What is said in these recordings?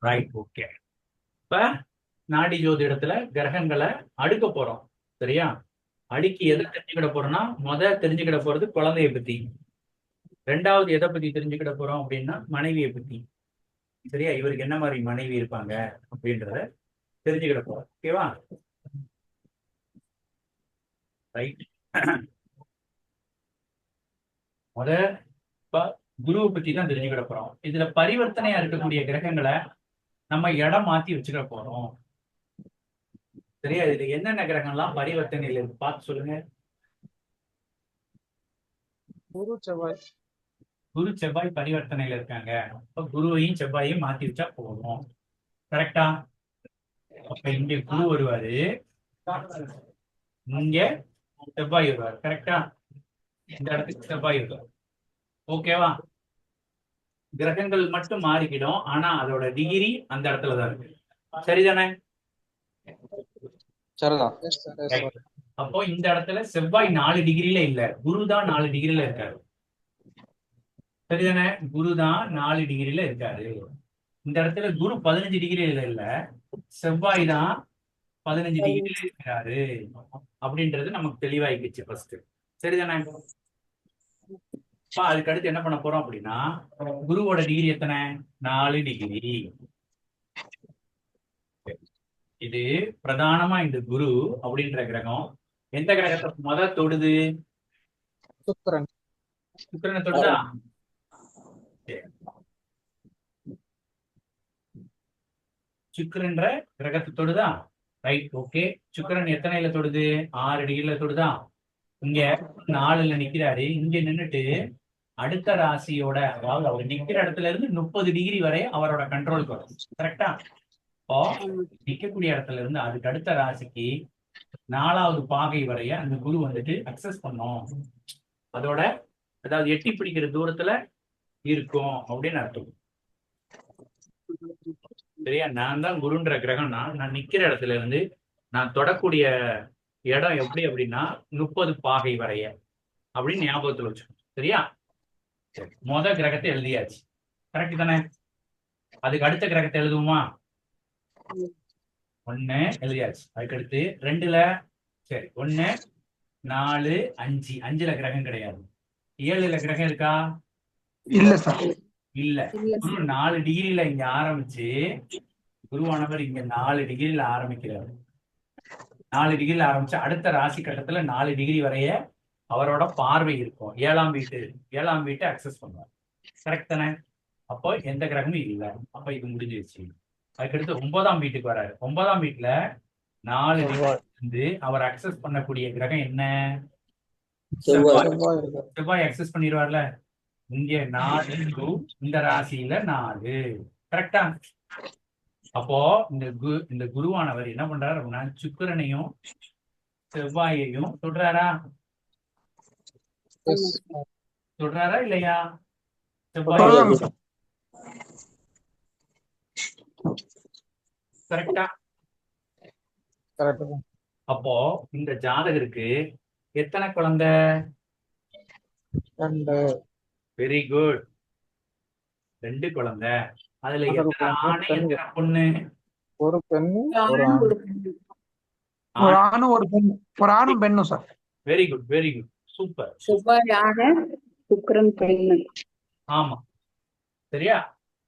Right, okay. இப்ப நாடி ஜோதிடத்துல கிரகங்களை அடுக்க போறோம். சரியா? அடுக்கி எதை தெரிஞ்சுக்கிட போறோம்னா, தெரிஞ்சுக்கிட போறது குழந்தைய பத்தி. ரெண்டாவது எதை பத்தி தெரிஞ்சுக்கிட போறோம் அப்படின்னா மனைவியை பத்தி. சரியா? இவருக்கு என்ன மாதிரி மனைவி இருப்பாங்க அப்படின்றத தெரிஞ்சுக்கிட போறோம். ஓகேவா? ரைட். இப்ப குருவை பத்தி தான் தெரிஞ்சுக்கிட போறோம். இதுல பரிவர்த்தனையா இருக்கக்கூடிய கிரகங்களை நம்ம இடம் மாத்தி வச்சுக்க போறோம். சரியா? இதுல என்னென்ன கிரகம்லாம் பரிவர்த்தனையில இருக்கு பார்த்து சொல்லுங்க. குரு செவ்வாய் பரிவர்த்தனையில இருக்காங்க. அப்ப குருவையும் செவ்வாயையும் மாத்தி வச்சா போதும். கரெக்டா? அப்ப இங்க குரு வருவாரு, இங்க செவ்வாய் வருவார். கரெக்டா? இந்த இடத்துக்கு செவ்வாய் வருவார். ஓகேவா? கிரகங்கள் மட்டும் மாறிக்கிடும், ஆனா அதோட டிகிரி அந்த இடத்துலதான் இருக்கு. சரிதானே? அப்போ இந்த இடத்துல செவ்வாய் 4 டிகிரில இல்ல, குரு தான் 4 டிகிரில இருக்காரு. சரிதானே? குரு தான் 4 டிகிரில இருக்காரு. இந்த இடத்துல குரு 15 டிகிரில இல்ல, செவ்வாய் தான் 15 டிகிரில இருக்கிறாரு அப்படின்றது நமக்கு தெளிவாயிடுச்சு ஃபர்ஸ்ட். சரிதானே? அதுக்கு அடுத்து என்ன பண்ண போறோம் அப்படின்னா, குருவோட டிகிரி எத்தனை? 4 டிகிரி. இது பிரதானமா இந்த குரு அப்படின்ற கிரகம் எந்த கிரகத்தை தொடுது? சுக்கிரனை தொடுதா? சுக்கிரன்ற கிரகத்தை தொடுதா? Right, okay. சுக்கிரன் எத்தனைல தொடுது? 6 டிகிரில தொடுதா? இங்க 4ல நிக்கிறாரு. இங்க நின்னுட்டு அடுத்த ராசியோட, அதாவது அவர் நிக்கிற இடத்துல இருந்து 30 டிகிரி வரை அவரோட கண்ட்ரோலுக்கு வரும். கரெக்டா? இப்போ நிக்கக்கூடிய இடத்துல இருந்து அதுக்கு அடுத்த ராசிக்கு 4வது பாகை வரைய அந்த குரு வந்துட்டு அக்சஸ் பண்ணும். அதோட அதாவது எட்டி பிடிக்கிற தூரத்துல இருக்கும் அப்படின்னு அர்த்தம். சரியா? நான் தான் குருன்ற கிரகம்னா, நான் நிக்கிற இடத்துல இருந்து நான் தொடக்கூடிய இடம் எப்படி அப்படின்னா 30 பாகை வரைய அப்படின்னு ஞாபகத்துல வச்சுக்கணும். சரியா? கிரகத்தை எழுதியாச்சு. கரெக்ட் தானே? அதுக்கு அடுத்த கிரகத்தை எழுதுவோமா? 1 எழுதியாச்சு. அதுக்கு அடுத்து 2ல, சரி 1 4 5, 5ல கிரகம் கிடையாது. 7ல கிரகம் இருக்கா? இல்ல சார். இல்ல. குரு 4 டிகிரில இங்க ஆரம்பிச்சு, குருவானவர் இங்க 4 டிகிரில ஆரம்பிக்கிறார். 4 டிகிரில ஆரம்பிச்சு அடுத்த ராசி கட்டத்துல 4 டிகிரி வரைய அவரோட பார்வை இருக்கும். 7ஆம் வீட்டை அக்சஸ் பண்ணுவார். கரெக்ட் தானே? அப்போ எந்த கிரகமும் இல்லை. அப்ப இது முடிஞ்சிருச்சு. அதுக்கடுத்து 9ஆம் வீட்டுக்கு வராரு. 9ஆம் வீட்டுல 4 இருந்து அவர் அக்சஸ் பண்ணக்கூடிய கிரகம் என்ன? செவ்வாய் அக்சஸ் பண்ணிடுவார்ல. இங்க 4, இந்த ராசியில 4. கரெக்டா? அப்போ இந்த குருவானவர் என்ன பண்றாரு அப்படின்னா, சுக்கிரனையும் செவ்வாயையும் தொடுறாரா? தொடுறாரா இல்லையா? செவ்வாய். கரெக்டா? அப்போ இந்த ஜாதகருக்கு எத்தனை குழந்தை? Very good. 2 குழந்தை. அதுல எத்தனை ஆணு எத்தனை பொண்ணு? ஒரு பெண்ணு ஒரு ஆணும் ஒரு பெண்ணு. ஒரு ஆணும் பெண்ணும் sir. Very good, very good, super. செவ்வாய் ஆணு, சுக்கிரன் பெண்ணு. ஆமா, சரியா?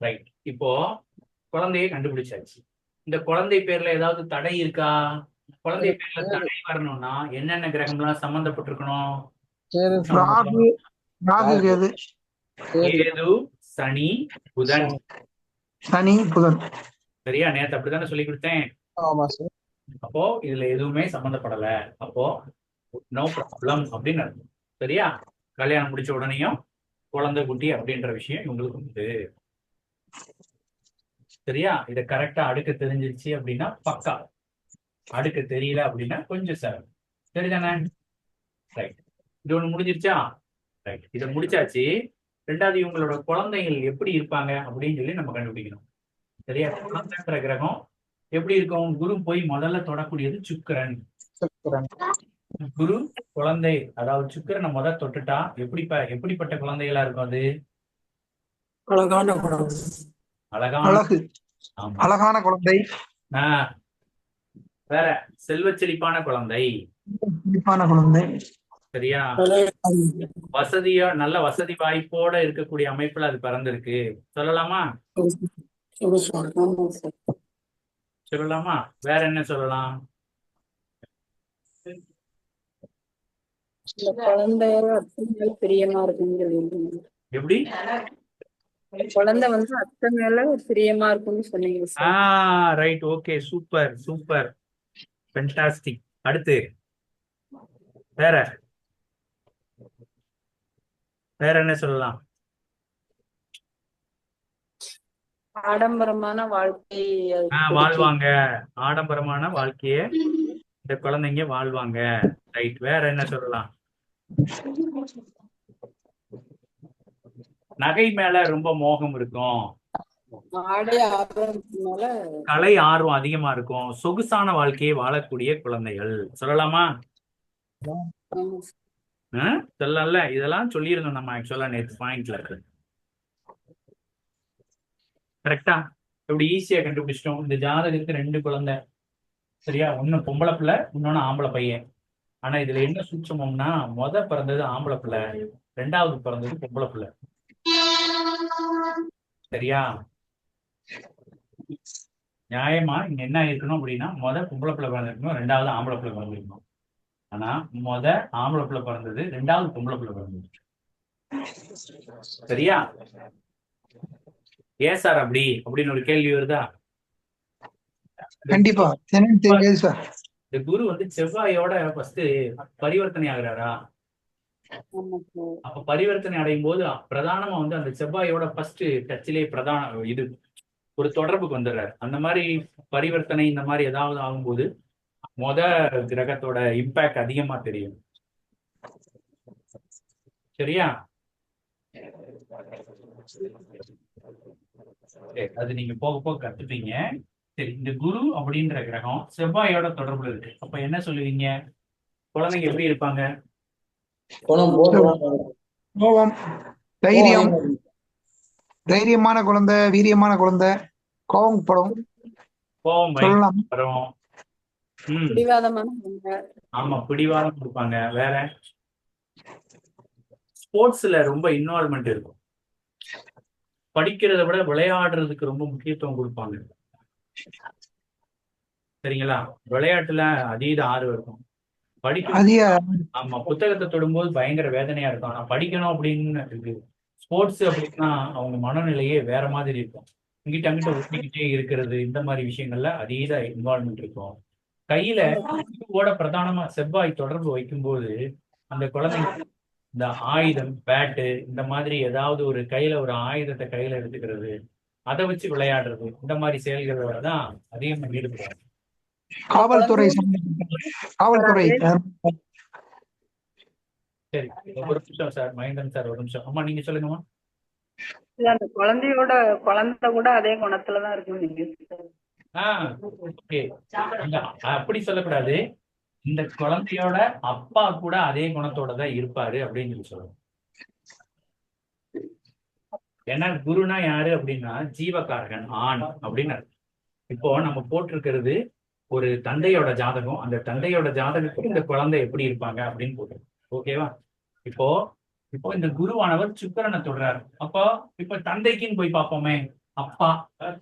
ரைட். இப்போ குழந்தையை கண்டுபிடிச்சாச்சு. இந்த குழந்தை பேர்ல ஏதாவது தடை இருக்கா? குழந்தை பேர்ல தடை வரணும்னா என்னென்ன கிரகம்லாம் சம்பந்தப்பட்டிருக்கணும்? கேது, சனி, புதன். சரியா? நேத்து அப்படித்தானே சொல்லி கொடுத்தேன். அப்போ இதுல எதுவுமே சம்பந்தப்படல. அப்போ நோ ப்ராப்ளம் அப்படின்னு அர்த்தம். சரியா? கல்யாணம் முடிச்ச உடனேயும் குழந்தை குட்டி அப்படின்ற விஷயம் இவங்களுக்கு உண்டு. சரியா? இதை கரெக்டா அடுக்க தெரிஞ்சிருச்சு அப்படின்னா பக்கா. அடுக்க தெரியல அப்படின்னா கொஞ்சம் சிரமம். சரிதானே? ரைட். இது ஒண்ணு முடிஞ்சிருச்சா? ரைட். இதை முடிச்சாச்சு. 2வது இவங்களோட குழந்தைகள் எப்படி இருப்பாங்க அப்படின்னு சொல்லி நம்ம கண்டுபிடிக்கணும். சரியா? குழந்தைன்ற கிரகம் எப்படி இருக்கும்? குரு போய் முதல்ல தொடக்கூடியது சுக்கிரன். குரு குழந்தை, அதாவது சுக்கிரனை தொட்டுட்டா எப்படிப்பட்ட குழந்தைகளா இருக்கும்? அது அழகான குழந்தை. அழகான ஆமா. அழகான குழந்தை, ஆஹ் வேற செல்வச் செழிப்பான குழந்தை. சிரிப்பான குழந்தை, சரியா? வசதியா நல்ல வசதி வாய்ப்போட இருக்கக்கூடிய அமைப்புல அது பிறந்திருக்கு. சொல்லலாமா? ஆமா சார். சொல்லலாமா? வேற என்ன சொல்லலாம்? இந்த குழந்தை அத்தை மேல பிரியமா இருக்குன்னு சொல்லியிருக்கீங்க. எப்படி? குழந்தை வந்து அத்தை மேல பிரியமா இருக்குன்னு சொன்னீங்க sir. Right, okay, super super, fantastic. அடுத்து வேற வேற என்ன சொல்லலாம்? ஆடம்பரமான வாழ்க்கை அதுக்கு பிடிக்கும். வாழ்வாங்க. ஆடம்பரமான வாழ்க்கைய இந்த குழந்தைங்க வாழ்வாங்க. ரைட், வேற என்ன சொல்லலாம்? நகை மேல ரொம்ப மோகம் இருக்கும். ஆடை ஆபரணத்தினால. கலை ஆர்வம் அதிகமா இருக்கும். சொகுசான வாழ்க்கையை வாழக்கூடிய குழந்தைகள். சொல்லலாமா? ஆமா சார். சொல்லல, இதெல்லாம் சொல்லியிருந்தோம் நம்ம ஆக்சுவலா நேற்று பாயிண்ட்ல இருக்கு. கரெக்டா? இப்படி ஈஸியா கண்டுபிடிச்சிட்டோம். இந்த ஜாதகத்துக்கு 2 குழந்தை. சரியா? ஒண்ணு பொம்பளை பிள்ளை, இன்னொன்னு ஆம்பளை பையன். ஆனா இதுல என்ன சூட்சமம்னா, பிறந்தது ஆம்பளை பிள்ளை, 2வது பிறந்தது பொம்பளை பிள்ளை. சரியா? நியாயமா இங்க என்ன இருக்கணும் அப்படின்னா, பொம்பளை பிள்ளை பிறந்திருக்கணும், 2வது ஆம்பளை பிள்ளை பிறந்திருக்கணும். ஆனா ஆம்பளை பிள்ளை பிறந்தது, 2வது பொம்பளை பிள்ளை பிறந்தது. சரியா? ஏன் சார் அப்படி அப்படின்னு ஒரு கேள்வி வருதா? கண்டிப்பா என்னன்னு தெரியாது சார். இந்த குரு வந்து செவ்வாயோட ஃபர்ஸ்ட் பரிவர்த்தனை ஆகுறாரா? ஆமா சார். அப்ப பரிவர்த்தனை அடையும் போது பிரதானமா வந்து அந்த செவ்வாயோட ஃபர்ஸ்ட் டச்சிலே பிரதான இது ஒரு தொடர்புக்கு வந்துடுறாரு. அந்த மாதிரி பரிவர்த்தனை இந்த மாதிரி ஏதாவது ஆகும்போது மொத கிரகத்தோட இம்பாக்ட் அதிகமா தெரியும். சரியா? அது நீங்க போக போக கத்துப்பீங்க. சரி, இந்த குரு அப்படின்ற கிரகம் செவ்வாயோட தொடர்புல இருக்கு. அப்ப என்ன சொல்லுவீங்க? குழந்தைங்க எப்படி இருப்பாங்க? கோபம், தைரியம், தைரியமான குழந்தை, வீரியமான குழந்தை, கோபப்படும் கோபம் சொல்லலாம். வரும். பிடிவாதமான குழந்தை. ஆமா, பிடிவாதம் கொடுப்பாங்க. வேற ஸ்போர்ட்ஸ்ல ரொம்ப இன்வால்மெண்ட் இருக்கும். படிக்கிறத விட விளையாடுறதுக்கு ரொம்ப முக்கியத்துவம் கொடுப்பாங்க. சரிங்களா? விளையாட்டுல அதீத ஆர்வம் இருக்கும். படிக்கும். அதிக ஆமா, புத்தகத்தை தொடும்போது பயங்கர வேதனையா இருக்கும். ஆனா படிக்கணும் அப்படின்னு இருக்கு. ஸ்போர்ட்ஸ் அப்படின்னா அவங்க மனநிலையே வேற மாதிரி இருக்கும். இங்கிட்ட அங்கிட்ட ஒட்டிக்கிட்டே இருக்கிறது, இந்த மாதிரி விஷயங்கள்ல அதீத இன்வால்மெண்ட் இருக்கும். கையில குருவோட பிரதானமா செவ்வாய் தொடர்பு வைக்கும்போது அந்த குழந்தைங்க இந்த ஆயுதம், பேட்டு, இந்த மாதிரி ஏதாவது ஒரு கையில ஒரு ஆயுதத்தை கையில எடுத்துக்கிறது, அதை வச்சு விளையாடுறது, இந்த மாதிரி செயல்களோட தான் அதிகமா ஈடுபடுவாங்க. காவல்துறை காவல்துறை சரி, ஒரு நிமிஷம் சார், மகேந்திரன் சார், ஒரு நிமிஷம். அம்மா நீங்க சொல்லுங்கம்மா. இல்ல, அந்த குழந்தை கூட அதே குணத்துலதான் இருக்கும் நீங்க. ஓகே. அப்படி சொல்லக்கூடாது. இந்த குழந்தையோட அப்பா கூட அதே குணத்தோட தான் இருப்பாரு அப்படின்னு சொல்லி சொல்லணும். ஏன்னா குருனா யாரு அப்படின்னா ஜீவகாரகன், ஆண் அப்படின்னு. இப்போ நம்ம போட்டிருக்கிறது ஒரு தந்தையோட ஜாதகம். அந்த தந்தையோட ஜாதகத்துக்கு இந்த குழந்தை எப்படி இருப்பாங்க அப்படின்னு போட்டிருக்கோம். ஓகேவா? இப்போ இப்போ இந்த குருவானவர் சுக்கிரனை தொடுறாரு. அப்போ இப்ப தந்தைக்குன்னு போய் பார்ப்போமே. அப்பா,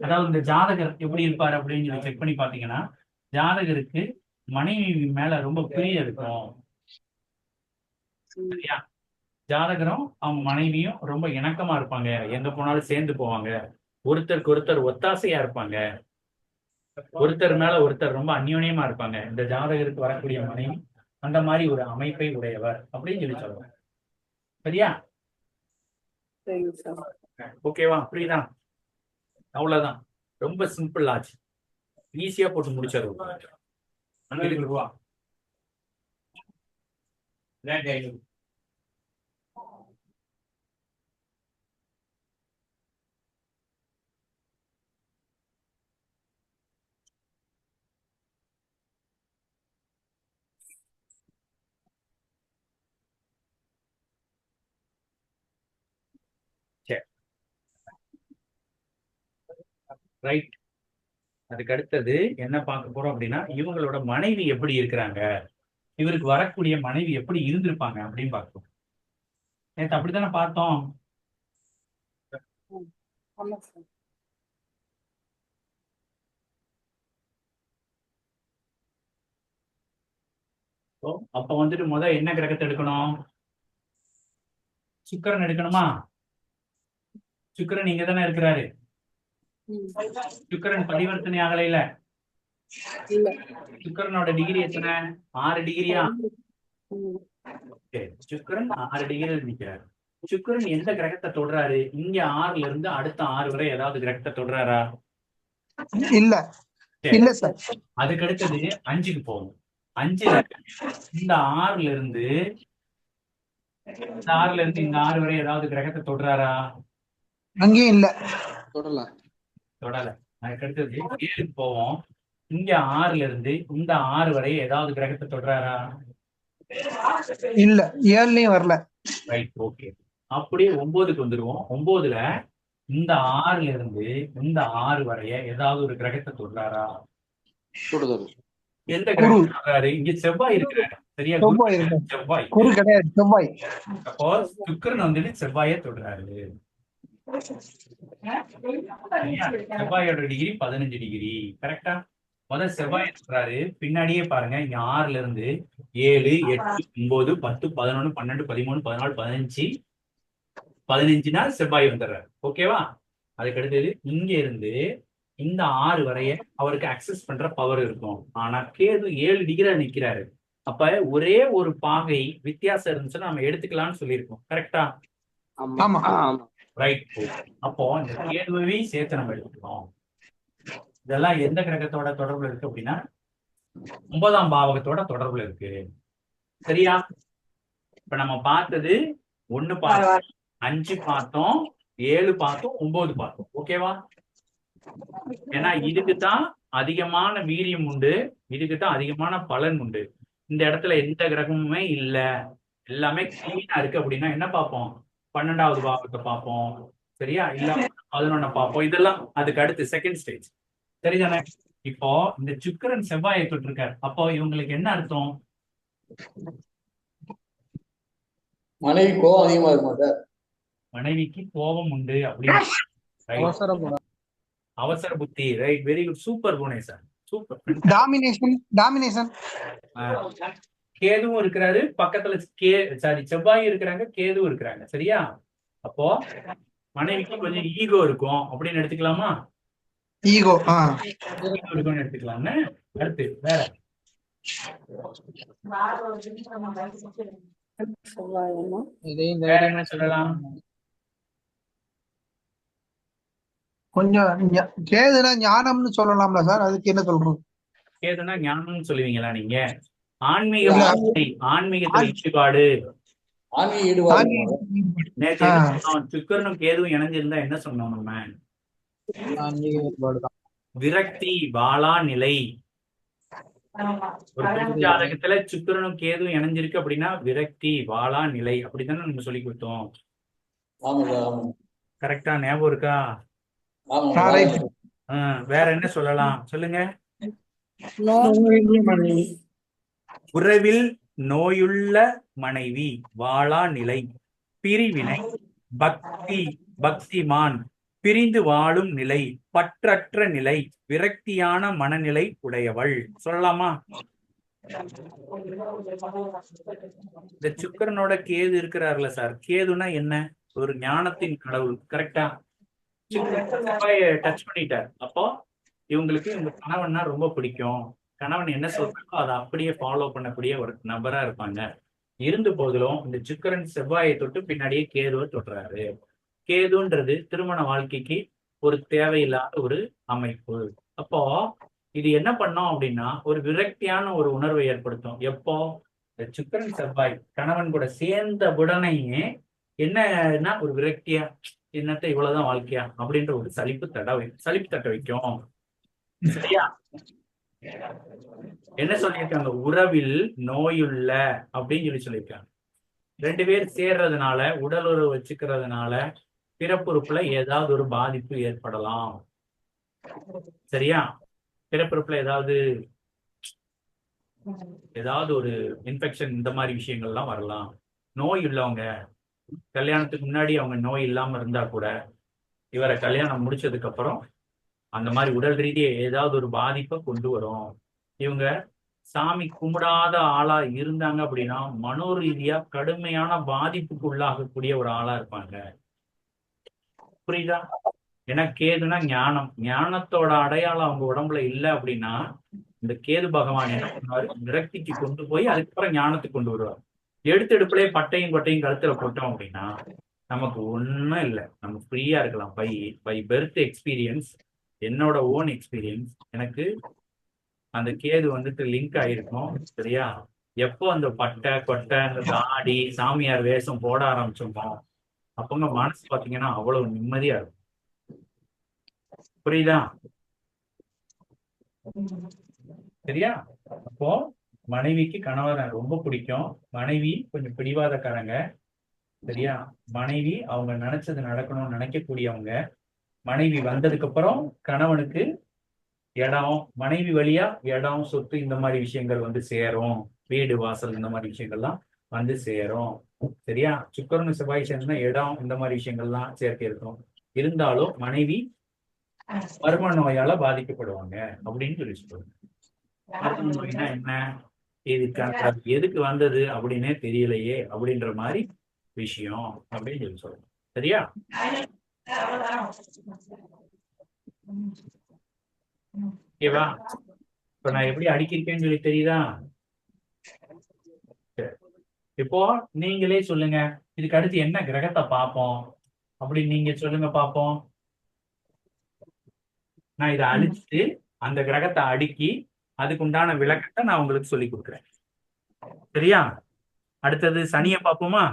அதாவது இந்த ஜாதகர் எப்படி இருப்பாரு அப்படின்னு சொல்லி செக் பண்ணி பாத்தீங்கன்னா, ஜாதகருக்கு மனைவி மேல ரொம்ப பிரியம் இருக்கும். சரியா? ஜாதகரும் அவங்க மனைவியும் ரொம்ப இணக்கமா இருப்பாங்க. எங்க போனாலும் சேர்ந்து போவாங்க. ஒருத்தருக்கு ஒருத்தர் ஒத்தாசையா இருப்பாங்க. ஒருத்தர் மேல ஒருத்தர் ரொம்ப அந்யோன்யமா இருப்பாங்க. இந்த ஜாதகருக்கு வரக்கூடிய மனைவி அந்த மாதிரி ஒரு அமைப்பை உடையவர் அப்படின்னு சொல்லி சொல்லுவாங்க. சரியா? சரிங்க சார். ஓகேவா? புரியுதா? அவ்வளவுதான். ரொம்ப சிம்பிள் ஆச்சு. ஈஸியா போட்டு முடிச்சிருவோம். ரூபா சரி, ரைட். அதுக்கு அடுத்தது என்ன பார்க்க போறோம் அப்படின்னா இவங்களோட மனைவி எப்படி இருக்கிறாங்க, இவருக்கு வரக்கூடிய மனைவி எப்படி இருந்திருப்பாங்க அப்படின்னு பார்க்கணும். நேற்று அப்படித்தானே பார்த்தோம். ஆமா சார். அப்ப வந்துட்டு என்ன கிரகத்தை எடுக்கணும்? சுக்கிரன் எடுக்கணுமா? சுக்கிரன் இங்க தானே இருக்கிறாரு. சுக்கிரன் பரிவர்த்தனை ஆகல. இல்ல. சுக்கிரனோட டிகிரி எத்தனை? 6 டிகிரியா? ம். சரி, சுக்கிரன் 6 டிகிரியில் நிக்கிறாரு. சுக்கிரன் எந்த கிரகத்தை தொடுறாரு? இங்க 6ல இருந்து அடுத்த 6 வரை ஏதாவது கிரகத்தை தொடுறாரா? இல்ல சரி, இல்ல சார். அதுக்கு அடுத்தது 5க்கு போகும். 5ல இந்த 6ல இருந்து இந்த 6 வரை ஏதாவது கிரகத்தை தொடுறாரா? அங்கேயும் இல்ல. தொடல. அதுக்கு அடுத்தது 7க்கு போவோம். இங்க 6ல இருந்து இந்த 6 வரை ஏதாவது கிரகத்தை தொடுறாரா? இல்ல, 7லயும் வரல. Right, okay. அப்படியே 9க்கு வந்துருவோம். 9ல இந்த 6ல இருந்து இந்த 6 வரைய ஏதாவது ஒரு கிரகத்தை தொடுறாரா? எந்த கிரகம் தொடுறாரு? இங்க செவ்வாய் இருக்கிறாரு. சரியா? செவ்வாய் இருக்கு. செவ்வாய். குரு கிடையாது, செவ்வாய். அப்போ சுக்கிரன் வந்துட்டு செவ்வாயை தொடுறாரு. சரியா? செவ்வாயோட டிகிரி 15 டிகிரி. கரெக்டா? முதல் செவ்வாயை தொடுறாரு. பின்னாடியே பாருங்க, இங்க 6ல இருந்து 7, 8, 9, 10, 11, 12, 13, 14, 15, 15னா செவ்வாய் வந்துடுறாரு. ஓகேவா? அதுக்கு அடுத்தது இங்க இருந்து இந்த 6 வரைய அவருக்கு அக்சஸ் பண்ற பவர் இருக்கும். ஆனா கேது 7 டிகிரியா நிக்கிறாரு. அப்ப ஒரே ஒரு பாகை வித்தியாசம் இருந்துச்சுன்னா நம்ம எடுத்துக்கலாம்னு சொல்லியிருக்கோம். கரெக்டா? ஆமா. ரைட். அப்போ இந்த கேதுவையும் சேர்த்து நம்ம எடுத்துக்கிறோம். இதெல்லாம் எந்த கிரகத்தோட தொடர்புல இருக்கு அப்படின்னா 9ஆம் பாவகத்தோட தொடர்புல இருக்கு. சரியா? இப்ப நம்ம பார்த்தது 1 பார்த்தோம், 5 பார்த்தோம், 7 பார்த்தோம், 9 பார்த்தோம். ஓகேவா? ஏன்னா இதுக்குத்தான் அதிகமான வீரியம் உண்டு, இதுக்குத்தான் அதிகமான பலன் உண்டு. இந்த இடத்துல எந்த கிரகமுமே இல்ல, எல்லாமே கிளீனா இருக்கு அப்படின்னா என்ன பார்ப்போம்? 12வது பாவத்தை பார்ப்போம். சரியா? இல்ல 11 பார்ப்போம். இதெல்லாம் அதுக்கு அடுத்து செகண்ட் ஸ்டேஜ். சரிதானே? இப்போ இந்த சுக்கிரன் செவ்வாயை தொட்டிருக்காரு. அப்போ இவங்களுக்கு என்ன அர்த்தம்? மனைவி கோபம் அதிகமா இருக்குமா சார்? மனைவிக்கு கோபம் உண்டு அப்படின்னு. அவசர புத்தி. Right, very good, super Bhuvaneshwar, super. Domination. கேதுவும் இருக்கிறாரு பக்கத்துல, செவ்வாயும் இருக்கிறாங்க, கேதுவும் இருக்கிறாங்க. சரியா? அப்போ மனைவிக்கு கொஞ்சம் ஈகோ இருக்கும் அப்படின்னு எடுத்துக்கலாமா? ஈகோ இருக்கும்னு எடுத்துக்கலாம்னு. அடுத்து வேற செவ்வாயமா? வேற என்ன சொல்லலாம்? கொஞ்சம் கேதுனா ஞானம்னு சொல்லலாம்ல சார், அதுக்கு என்ன சொல்றோம்? கேதுனா ஞானம்னு சொல்லுவீங்களா நீங்க? ஆன்மீகத்துல ஈடுபாடு. ஆன்மீக ஈடுபாடு. நேற்று என்ன சொன்னோம்? சுக்கிரனும் கேதுவும் இணைஞ்சிருந்தா என்ன சொன்னோம் நம்ம? விரக்தி, வாளா நிலை. ஒரு பெண் ஜாதகத்துல சுக்கிரனும் கேதுவும் இணைஞ்சிருக்கு அப்படின்னா விரக்தி, வாளா நிலை அப்படித்தானே நம்ம சொல்லி கொடுத்தோம். கரெக்டா? ஞாபகம் இருக்கா? வேற என்ன சொல்லலாம் சொல்லுங்க? உறவில் நோயுள்ள மனைவி, வாளா நிலை, பிரிவினை, பக்திமான், பிரிந்து வாழும் நிலை, பற்றற்ற நிலை, விரக்தியான மனநிலை உடையவள். சொல்லலாமா? இந்த சுக்கிரனோட கேது இருக்கிறார்ல சார், கேதுனா என்ன? ஒரு ஞானத்தின் கடவுள். கரெக்டா? டச் பண்ணிட்டார். அப்போ இவங்களுக்கு இந்த கணவன்னா ரொம்ப பிடிக்கும். கணவன் என்ன சொல்றாங்களோ அதை அப்படியே ஃபாலோ பண்ணக்கூடிய ஒரு நபரா இருப்பாங்க. இருந்த போதிலும் இந்த சுக்கிரன் செவ்வாயை தொட்டு பின்னாடியே கேதுவை தொடுறாரு. கேதுன்றது திருமண வாழ்க்கைக்கு ஒரு தேவையில்லாத ஒரு அமைப்பு. அப்போ இது என்ன பண்ணோம் அப்படின்னா ஒரு விரக்தியான ஒரு உணர்வை ஏற்படுத்தும். எப்போ இந்த சுக்கிரன் செவ்வாய் கணவன் கூட சேர்ந்த உடனேயே என்னன்னா ஒரு விரக்தியா, என்னத்த இவ்வளவுதான் வாழ்க்கையா அப்படின்ற ஒரு சலிப்பு தட்ட வைக்கும். சரியா? என்ன சொல்லியிருக்காங்க? உறவில் நோயுள்ள அப்படின்னு சொல்லியிருக்காங்க. 2 பேர் சேர்றதுனால, உடல் உறவு வச்சுக்கிறதுனால பிறப்புறுப்புல ஏதாவது ஒரு பாதிப்பு ஏற்படலாம். சரியா? பிறப்பிறப்புல ஏதாவது ஒரு இன்ஃபெக்ஷன் இந்த மாதிரி விஷயங்கள்லாம் வரலாம். நோய் உள்ளவங்க கல்யாணத்துக்கு முன்னாடி அவங்க நோய் இல்லாம இருந்தா கூட இவரை கல்யாணம் முடிச்சதுக்கு அப்புறம் அந்த மாதிரி உடல் ரீதியா ஏதாவது ஒரு பாதிப்பை கொண்டு வரும். இவங்க சாமி கும்பிடாத ஆளா இருந்தாங்க அப்படின்னா மனோ ரீதியா கடுமையான பாதிப்புக்கு உள்ளாகக்கூடிய ஒரு ஆளா இருப்பாங்க. புரியுதா? ஏன்னா கேதுனா ஞானம், ஞானத்தோட அடையாளம் அவங்க உடம்புல இல்லை அப்படின்னா இந்த கேது பகவான் என்ன பண்ணுவாரு, விரக்திக்கு கொண்டு போய் அதுக்கப்புறம் ஞானத்துக்கு கொண்டு வருவார். எடுத்தெடுப்புலயே பட்டையும் கொட்டையும் கழுத்துல போட்டோம் அப்படின்னா நமக்கு ஒன்றும் இல்லை, நம்ம ஃப்ரீயா இருக்கலாம். பை பெர்த் எக்ஸ்பீரியன்ஸ், என்னோட ஓன் எக்ஸ்பீரியன்ஸ், எனக்கு அந்த கேது வந்துட்டு லிங்க் ஆயிருக்கும். சரியா? எப்போ அந்த பட்டை கொட்டை அந்த தாடி சாமியார் வேஷம் போட ஆரம்பிச்சோமோ அப்பங்க மனசு பார்த்தீங்கன்னா அவ்வளவு நிம்மதியா இருக்கும். புரியுதா? சரியா? அப்போ மனைவிக்கு கணவரை ரொம்ப பிடிக்கும், மனைவி கொஞ்சம் பிடிவாதக்காரங்க. சரியா? மனைவி அவங்க நினைச்சது நடக்கணும்னு நினைக்கக்கூடியவங்க. மனைவி வந்ததுக்கு அப்புறம் கணவனுக்கு இடம், மனைவி வழியா இடம் சொத்து இந்த மாதிரி விஷயங்கள் வந்து சேரும், வீடு வாசல் இந்த மாதிரி விஷயங்கள்லாம் வந்து சேரும். சரியா? சுக்கிரன் செவ்வாய் சேர்ந்தா இடம் இந்த மாதிரி விஷயங்கள்லாம் சேர்க்கை இருக்கும். இருந்தாலும் மனைவி மர்ம நோயால பாதிக்கப்படுவாங்க அப்படின்னு சொல்லி சொல்லுவாங்க. மர்ம நோய்னா என்ன, இதுக்கு எதுக்கு வந்தது அப்படின்னே தெரியலையே அப்படின்ற மாதிரி விஷயம் அப்படின்னு சொல்லி சொல்லுவாங்க. சரியா? ஓகேவா? இப்ப நான் எப்படி அடிக்கிருக்கேன்னு சொல்லி தெரியுதா? இப்போ நீங்களே சொல்லுங்க, இதுக்கு அடுத்து என்ன கிரகத்தை பார்ப்போம் அப்படின்னு நீங்க சொல்லுங்க பார்ப்போம். நான் இதை அழிச்சிட்டு அந்த கிரகத்தை அடுக்கி அதுக்கு உண்டான விளக்கத்தை நான் உங்களுக்கு சொல்லி கொடுக்குறேன். சரியா? அடுத்தது சனியை பார்ப்போமா?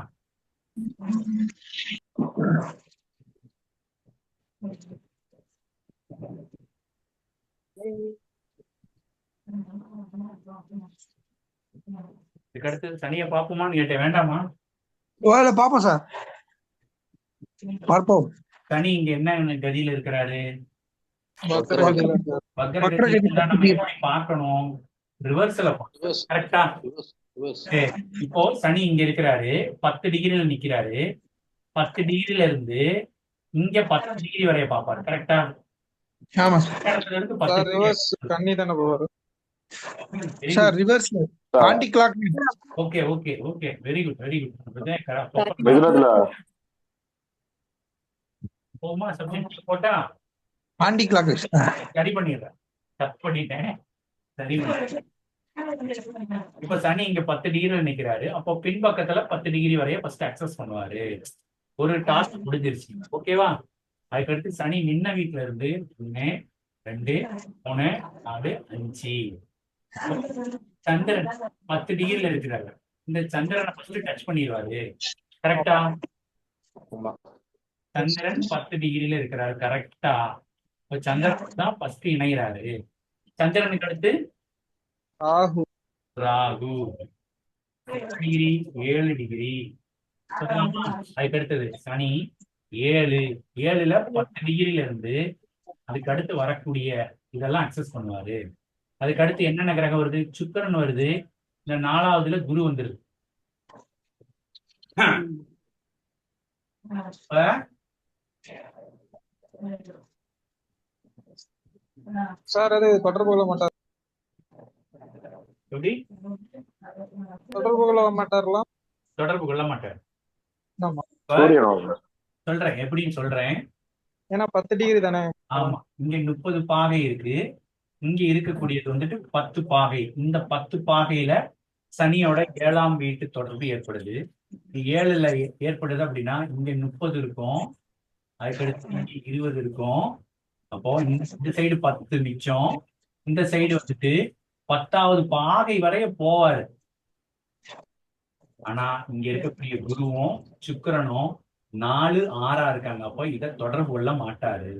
இதுக்கு அடுத்தது சனியை பார்ப்போமான்னு கேட்டேன், வேண்டாமா? பாப்போம் சார், பார்ப்போம். சனி இங்க என்ன கதியில இருக்கிறாரு? பார்க்கணும், ரிவர்ஸ்ல கரெக்டா? இப்போ சனி இங்க இருக்கிறாரு, 10 டிகிரில நிக்கிறாரு. 10 டிகிரில இருந்து இங்க 10 டிகிரி வரைய பாப்பாரு. கரெக்டா? ஆமா சார், ரிவர்ஸ்ல anti clock. Okay okay okay, very good very good. போமா சப்ஜெக்ட் போட்டா ஆன்டி கிளாக் சரி பண்ணிடுறேன், தப்பு பண்ணிட்டேன், சரி. இப்ப சனி இங்க 10 டிகிரில நிக்கிறாரு, அப்போ பின்பக்கத்துல 10 டிகிரி வரைய ஃபர்ஸ்ட் அக்சஸ் பண்ணுவாரு. ஒரு டாஸ்க் முடிஞ்சிருச்சு. ஓகேவா? அதுக்கடுத்து சனி நின்ன வீட்டுல இருந்து 1 2 3 4 5 சந்திரன் 10 டிகிரில இருக்கிறாரு. இந்த சந்திரனை ஃபர்ஸ்ட் டச் பண்ணிடுவாரு. கரெக்டா? சந்திரன் 10 டிகிரில இருக்கிறாரு. கரெக்டா? இப்ப சந்திரன் தான் ஃபர்ஸ்ட் இணைகிறாரு. சந்திரனுக்கு அடுத்து ராகு டிகிரி 7 டிகிரி. அதுக்கு அடுத்தது சனி 7ல 10 டிகிரில இருந்து அதுக்கு அடுத்து வரக்கூடிய இதெல்லாம் அக்சஸ் பண்ணுவாரு. அதுக்கு அடுத்து என்னென்ன கிரகம் வருது? சுக்கிரன் வருது. இந்த 4வதுல குரு வந்துருது. சார் அது தொடர்பு கொள்ள மாட்டார். எப்படி தொடர்பு கொள்ள மாட்டார்களா? தொடர்பு கொள்ள மாட்டார். ஆமா சொல்றேன், எப்படின்னு சொல்றேன். ஏன்னா 10 டிகிரி தானே. ஆமா, இங்க 30 பாகை இருக்கு, இங்க இருக்கக்கூடியது வந்துட்டு 10 பாகை. இந்த 10 பாகையில சனியோட 7ஆம் வீட்டு தொடர்பு ஏற்படுது. 7ல ஏற்படுது அப்படின்னா இங்க 30 இருக்கும், அதுக்கடுத்து இங்க 20 இருக்கும். அப்போ இந்த சைடு 10 மிச்சம், இந்த சைடு வந்துட்டு 10வது பாகை வரைய போவாரு. ஆனா இங்க இருக்கக்கூடிய குருவும் சுக்கிரனும் 4 6 இருக்காங்க. அப்போ இதை தொடர்பு கொள்ள மாட்டாரு.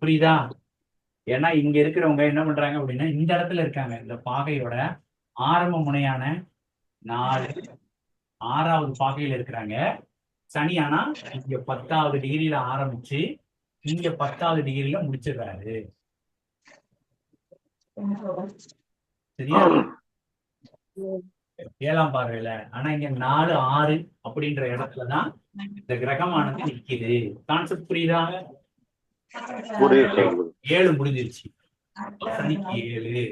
புரியுதா? ஏன்னா இங்க இருக்கிறவங்க என்ன பண்றாங்க அப்படின்னா இந்த இடத்துல இருக்காங்க. இந்த பாகையோட ஆரம்ப முனையான 4 6வது பாகையில இருக்கிறாங்க. சனி ஆனா இங்க 10வது டிகிரியில ஆரம்பிச்சு இங்க 10வது டிகிரியில முடிச்சிடுறாரு. சரியா? 7ஆம் பார்வையில. ஆனா இங்க 4 6 அப்படின்ற இடத்துலதான் இந்த கிரகமானது நிக்குது. கான்செப்ட் புரியுதா? 7 முடிஞ்சிருச்சு. சனிக்கு 7,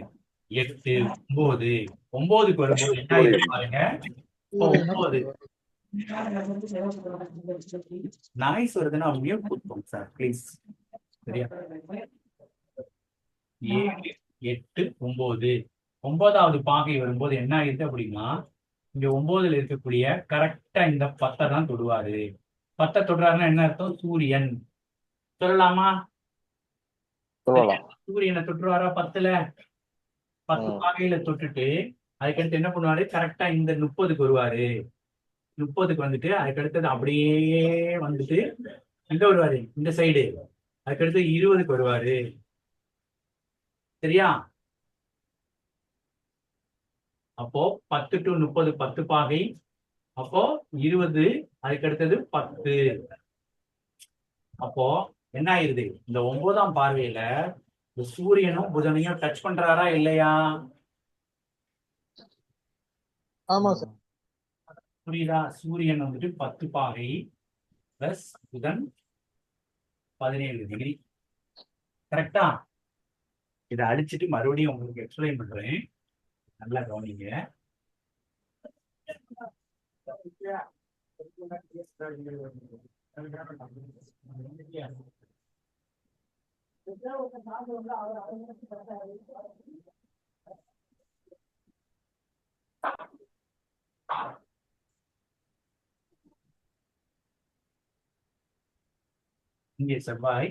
8, 9. 9க்கு வரும்போது என்ன ஆயிருக்கு பாருங்க. இப்போ 9 நாய்ஸ் வருதுன்னா மியூட் கொடுப்போம் சார் ப்ளீஸ். சரியா? 7, 8, 9. 9வது பாகை வரும்போது என்ன ஆயிருக்கு அப்படின்னா, இங்க 9ல இருக்கக்கூடிய கரெக்டா இந்த 10 தான் தொடுவாரு. 10 தொடுறாருன்னா என்ன அர்த்தம்? சூரியன். சொல்லலாமா? சூரியனை தொட்டுருவாரா 10ல? 10 பாகையில தொட்டுட்டு அதுக்கடுத்து என்ன பண்ணுவாரு? கரெக்டா இந்த 30க்கு வருவாரு. 30க்கு வந்துட்டு அதுக்கடுத்தது அப்படியே வந்துட்டு எங்க வருவாரு? இந்த சைடு. அதுக்கடுத்து 20க்கு வருவாரு. சரியா? அப்போ 10 to 30 10 பாகை. அப்போ 20, அதுக்கு அடுத்தது 10. அப்போ என்ன ஆயிருது? இந்த 9ஆம் பார்வையில இந்த சூரியனும் புதனையும் டச் பண்றாரா இல்லையா? ஆமா சார். புரியுதா? சூரியன் வந்துட்டு 10 பாகை பிளஸ் புதன் 17 டிகிரி. கரெக்டா? இதை அழிச்சிட்டு மறுபடியும் உங்களுக்கு எக்ஸ்பிளைன் பண்றேன். நல்லா கவனிங்க. இங்கே செவ்வாய்,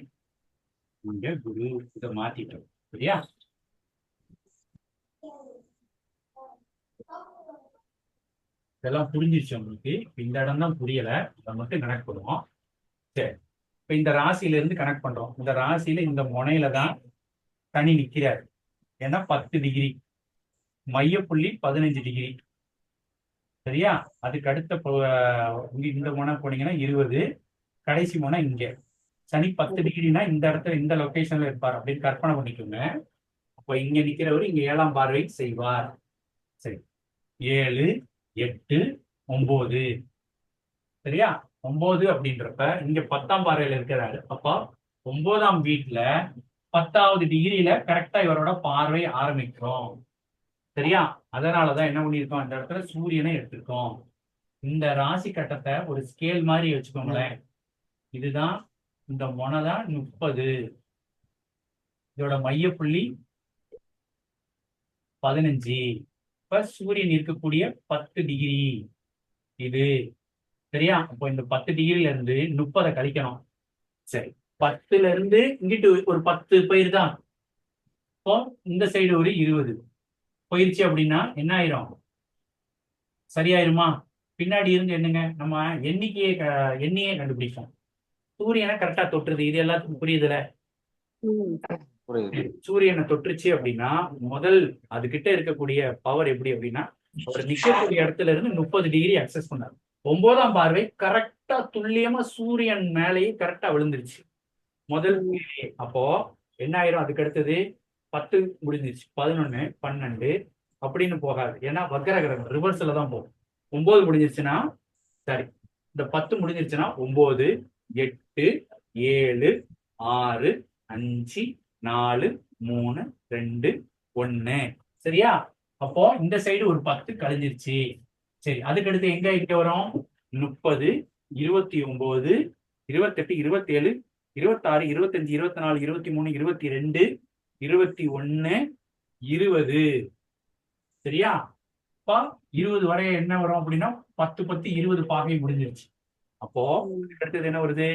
இங்க குரு. இதை மாத்திட்டோம். சரியா? இதெல்லாம் புரிஞ்சிருச்சு உங்களுக்கு. இந்த இடம் தான் புரியல, அதை மட்டும் கனெக்ட் பண்ணுவோம். சரி, இப்ப இந்த ராசியில இருந்து கனெக்ட் பண்றோம். இந்த ராசியில இந்த முனையில தான் சனி நிக்கிறார். ஏன்னா 10 டிகிரி, மையப்புள்ளி 15 டிகிரி. சரியா? அதுக்கு அடுத்த இந்த முனை போனீங்கன்னா 20, கடைசி முனை இங்க. சனி 10 டிகிரினா இந்த இடத்துல இந்த லொகேஷன்ல இருப்பார் அப்படின்னு கற்பனை பண்ணிக்கோங்க. அப்ப இங்க நிக்கிறவர் இங்க 7ஆம் பார்வை செய்வார். சரி, 7, 8, 9. சரியா? 9 அப்படின்றப்ப இங்க 10ஆம் பார்வையில இருக்கிறாரு. அப்ப 9ஆம் வீட்டுல 10வது டிகிரியில கரெக்டா இவரோட பார்வை ஆரம்பிக்கிறோம். சரியா? அதனாலதான் என்ன பண்ணிருக்கோம், இந்த இடத்துல சூரியனை எடுத்திருக்கோம். இந்த ராசி கட்டத்தை ஒரு ஸ்கேல் மாதிரி வச்சுக்கோங்களேன். இதுதான் இந்த முனைதான் 30. இதோட மையப்புள்ளி 15. இப்ப சூரியன் இருக்கக்கூடிய 10 டிகிரி இது. சரியா? அப்போ இந்த 10 டிகிரில இருந்து 30 கழிக்கணும். சரி, 10ல இருந்து இங்கிட்டு ஒரு 10 போயிருதா? இப்போ இந்த சைடு ஒரு 20 போயிருச்சு அப்படின்னா என்ன ஆயிரும்? சரியாயிருமா? பின்னாடி இருந்து என்னங்க, நம்ம எண்ணிக்கையே கண்டுபிடிப்போம். சூரியனை கரெக்டா தொட்டுருது. இது எல்லாத்துக்கும் புரியுதுல? சூரியனை தொற்றுச்சு அப்படின்னா முதல் அதுகிட்ட இருக்கக்கூடிய பவர் எப்படி அப்படின்னா, அவர் நிக்கக்கூடிய இடத்துல இருந்து 30 டிகிரி அக்சஸ் பண்ணாரு. 9ஆம் பார்வை கரெக்டா துல்லியமா சூரியன் மேலேயே கரெக்டா விழுந்துருச்சு முதல். அப்போ என்ன ஆயிரும்? அதுக்கு அடுத்தது 10 முடிஞ்சிருச்சு, 11, 12 அப்படின்னு போகாது. ஏன்னா வக்கரகிரகம் ரிவர்ஸ்ல தான் போகும். 9 முடிஞ்சிருச்சுன்னா சரி, இந்த 10 முடிஞ்சிருச்சுன்னா 9, 8, 7, 6, 5, 4, 3, 2, 1. சரியா? அப்போ இந்த சைடு ஒரு 10 கழிஞ்சிருச்சு. சரி, அதுக்கு அடுத்து இங்க வரும் 30, 29, 28, 27, 26, 25, 24, 23, 22, 21, 20. சரியா? அப்ப 20 வரை என்ன வரும் அப்படின்னா 10, 10, 20 பாகை முடிஞ்சிருச்சு. அப்போ அடுத்தது என்ன வருது?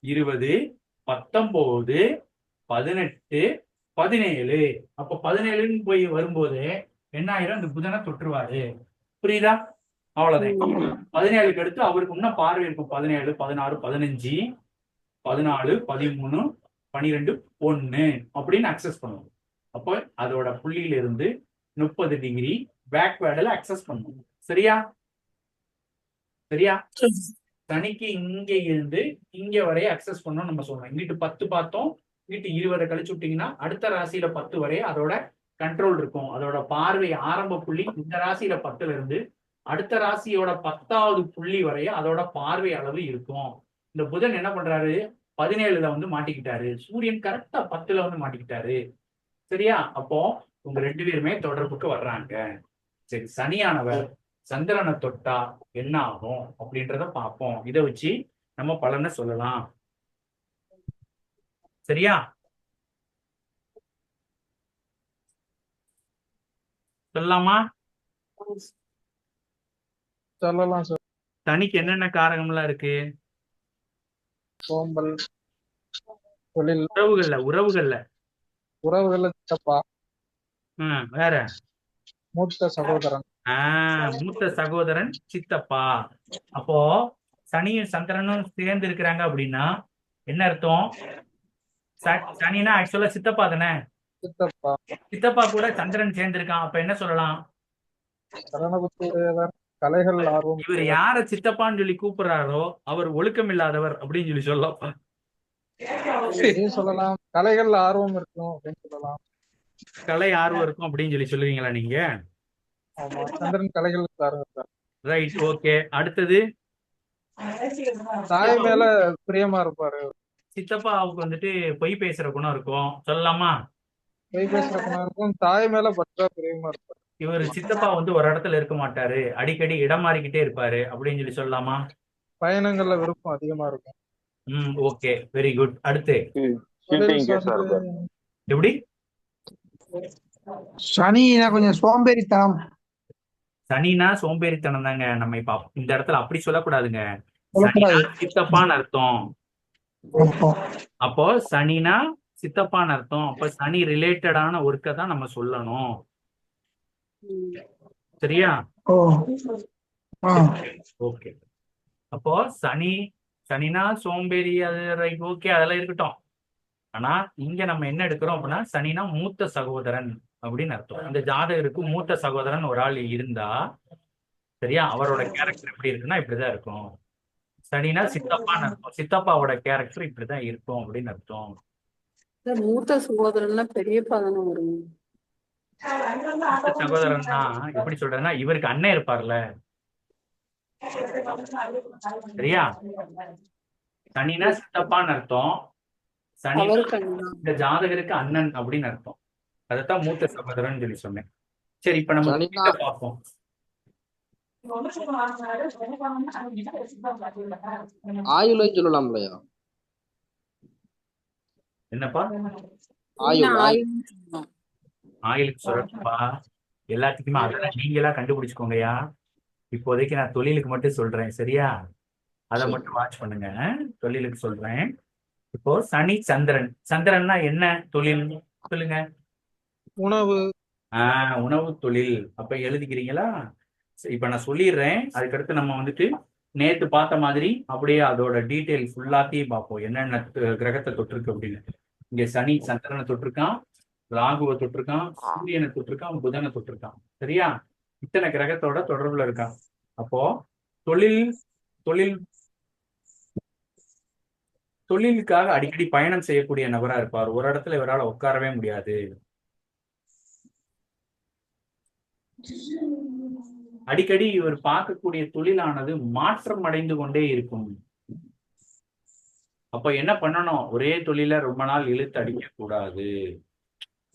20, 19, 18, 17. அப்ப 17ன்னு போய் வரும்போது என்ன ஆயிரும்? இந்த புதனை தொற்றுவாரு. புரியுதா? அவ்வளவுதான். 17க்கு அடுத்து அவருக்கு இன்னும் பார்வை இருக்கும். 17, 16, 15, 14, 13, 12, 1 அப்படின்னு அக்சஸ் பண்ணுவோம். அப்போ அதோட புள்ளியில இருந்து 30 டிகிரி பேக்வேர்டில் அக்சஸ் பண்ணுவோம். சரியா? சரியா? சனிக்கு இங்க இருந்து இங்க வரைய அக்சஸ் பண்ணோம் நம்ம சொல்றோம். இங்கிட்டு 10 பார்த்தோம், வீட்டு 20 கழிச்சு விட்டீங்கன்னா அடுத்த ராசியில 10 வரை அதோட கண்ட்ரோல் இருக்கும். அதோட பார்வை ஆரம்ப புள்ளி இந்த ராசியில 10ல இருந்து அடுத்த ராசியோட 10வது புள்ளி வரைய அதோட பார்வை அளவு இருக்கும். இந்த புதன் என்ன பண்றாரு, 17ல வந்து மாட்டிக்கிட்டாரு. சூரியன் கரெக்டா 10ல வந்து மாட்டிக்கிட்டாரு. சரியா? அப்போ உங்க 2 பேருமே தொடர்புக்கு வர்றாங்க. சரி, சனியானவர் சந்திரனை தொட்டா என்ன ஆகும் அப்படின்றத பார்ப்போம். இதை வச்சு நம்ம பலனை சொல்லலாம். சரியா? சொல்லலாமா? சொல்லலாம் சார். சனிக்கு என்னென்ன காரகம்லாம் இருக்கு? சோம்பல், தொழில், உறவுகள்ல உறவுகள்ல சித்தப்பா, வேற மூத்த சகோதரன். மூத்த சகோதரன், சித்தப்பா. அப்போ சனியும் சந்திரனும் சேர்ந்து இருக்கிறாங்க அப்படின்னா என்ன அர்த்தம்? சனினா ஆக்சுவலா சித்தப்பா தானே. சித்தப்பா சித்தப்பா கூட சந்திரன் சேர்ந்திருக்கான். அப்ப என்ன சொல்லலாம்? சரணபுத்தியுடையவர், கலைகள் ஆர்வம். இவர் யார சித்தப்பான்னு சொல்லி கூப்பிடுறாரோ அவர் ஒழுக்கம் இல்லாதவர் அப்படின்னு சொல்லி சொல்லலாம். சொல்லலாம். கலைகள் ஆர்வம் இருக்கும் அப்படின்னு சொல்லலாம். கலை ஆர்வம் இருக்கும் அப்படின்னு சொல்லி சொல்லுவீங்களா நீங்க? ஆமா, சந்திரன் கலைகளுக்கு ஆர்வம் இருக்கார். Right, okay. அடுத்தது தாய் மேல பிரியமா இருப்பாரு. சித்தப்பாவுக்கு வந்துட்டு பொய் பேசுற குணம் இருக்கும், சொல்லலாமா? பொய் பேசுற குணம் இருக்கும். தாய் மேல பற்றா பிரியமா இருப்பாரு. இவர் சித்தப்பா வந்து ஒரு இடத்துல இருக்க மாட்டாரு, அடிக்கடி இடம் மாறிக்கிட்டே இருப்பாரு அப்படின்னு சொல்லி சொல்லலாமா? பயணங்கள்ல விருப்பம் அதிகமா இருக்கும். Okay, very good. அடுத்து எப்படி? சனினா கொஞ்சம் சோம்பேறித்தனம். சனினா சோம்பேறித்தனம் தாங்க. நம்ம இப்ப இந்த இடத்துல அப்படி சொல்லக்கூடாதுங்க. சனினா சித்தப்பான்னு அர்த்தம். அப்போ சனினா சித்தப்பான்னு அர்த்தம். அப்ப சனி ரிலேட்டடான ஒர்க்கை தான் நம்ம சொல்லணும். சரியா? ஓகே. அப்போ சனினா சோம்பேறி, அது ரைட், ஓகே, அதெல்லாம் இருக்கட்டும். ஆனா இங்க நம்ம என்ன எடுக்கிறோம் அப்படின்னா சனினா மூத்த சகோதரன் அப்படின்னு அர்த்தம். இந்த ஜாதகருக்கு மூத்த சகோதரன் ஒரு ஆள் இருந்தா, சரியா, அவரோட கேரக்டர் எப்படி இருக்குன்னா இப்படிதான் இருக்கும். சனினா சித்தப்பான்னு அர்த்தம். சித்தப்பாவோட கேரக்டர் இப்படிதான் இருக்கும் அப்படின்னு அர்த்தம். மூத்த சகோதரன்னா பெரியப்பா தானே வரும். சகோதரன்னா எப்படி சொல்றதுன்னா இவருக்கு அண்ணன் இருப்பார்ல. சரியா? சனினா சித்தப்பான்னு அர்த்தம். சனி இந்த ஜாதகருக்கு அண்ணன் அப்படின்னு அர்த்தம். அதைத்தான் மூத்த சகோதரன் சொல்லி சொன்னேன். சரி, இப்ப நம்ம பார்ப்போம். ஆயுளை சொல்லலாம் இல்லையா? என்னப்பா ஆயுளுக்கு சொல்லப்பா? எல்லாத்துக்குமே அதெல்லாம் நீங்களா கண்டுபிடிச்சுக்கோங்கயா. இப்போதைக்கு நான் தொழிலுக்கு மட்டும் சொல்றேன், சரியா? அதை மட்டும் வாட்ச் பண்ணுங்க. தொழிலுக்கு சொல்றேன். இப்போ சனி சந்திரன். சந்திரன்னா என்ன தொழில் சொல்லுங்க? உணவு. உணவு தொழில். அப்ப எழுதிக்கிறீங்களா? இப்ப நான் சொல்லிடுறேன். அதுக்கடுத்து நம்ம வந்துட்டு நேத்து பார்த்த மாதிரி அப்படியே அதோட டீட்டெயில் ஃபுல்லாத்தையும் பார்ப்போம். என்னென்ன கிரகத்தை தொட்டிருக்கு அப்படின்னு. இங்க சனி சந்திரனை தொட்டிருக்கான், ராகுவை தொட்டிருக்கான், சூரியனை தொட்டிருக்கான், புதனை தொட்டிருக்கான். சரியா? இத்தனை கிரகத்தோட தொடர்புல இருக்கான். அப்போ தொழிலுக்காக அடிக்கடி பயணம் செய்யக்கூடிய நபரா இருப்பார். ஒரு இடத்துல இவரால் உட்காரவே முடியாது. அடிக்கடி இவர் பார்க்கக்கூடிய தொழிலானது மாற்றம் அடைந்து கொண்டே இருக்கும். அப்ப என்ன பண்ணணும்? ஒரே தொழில ரொம்ப நாள் இழுத்து அடிக்க கூடாது.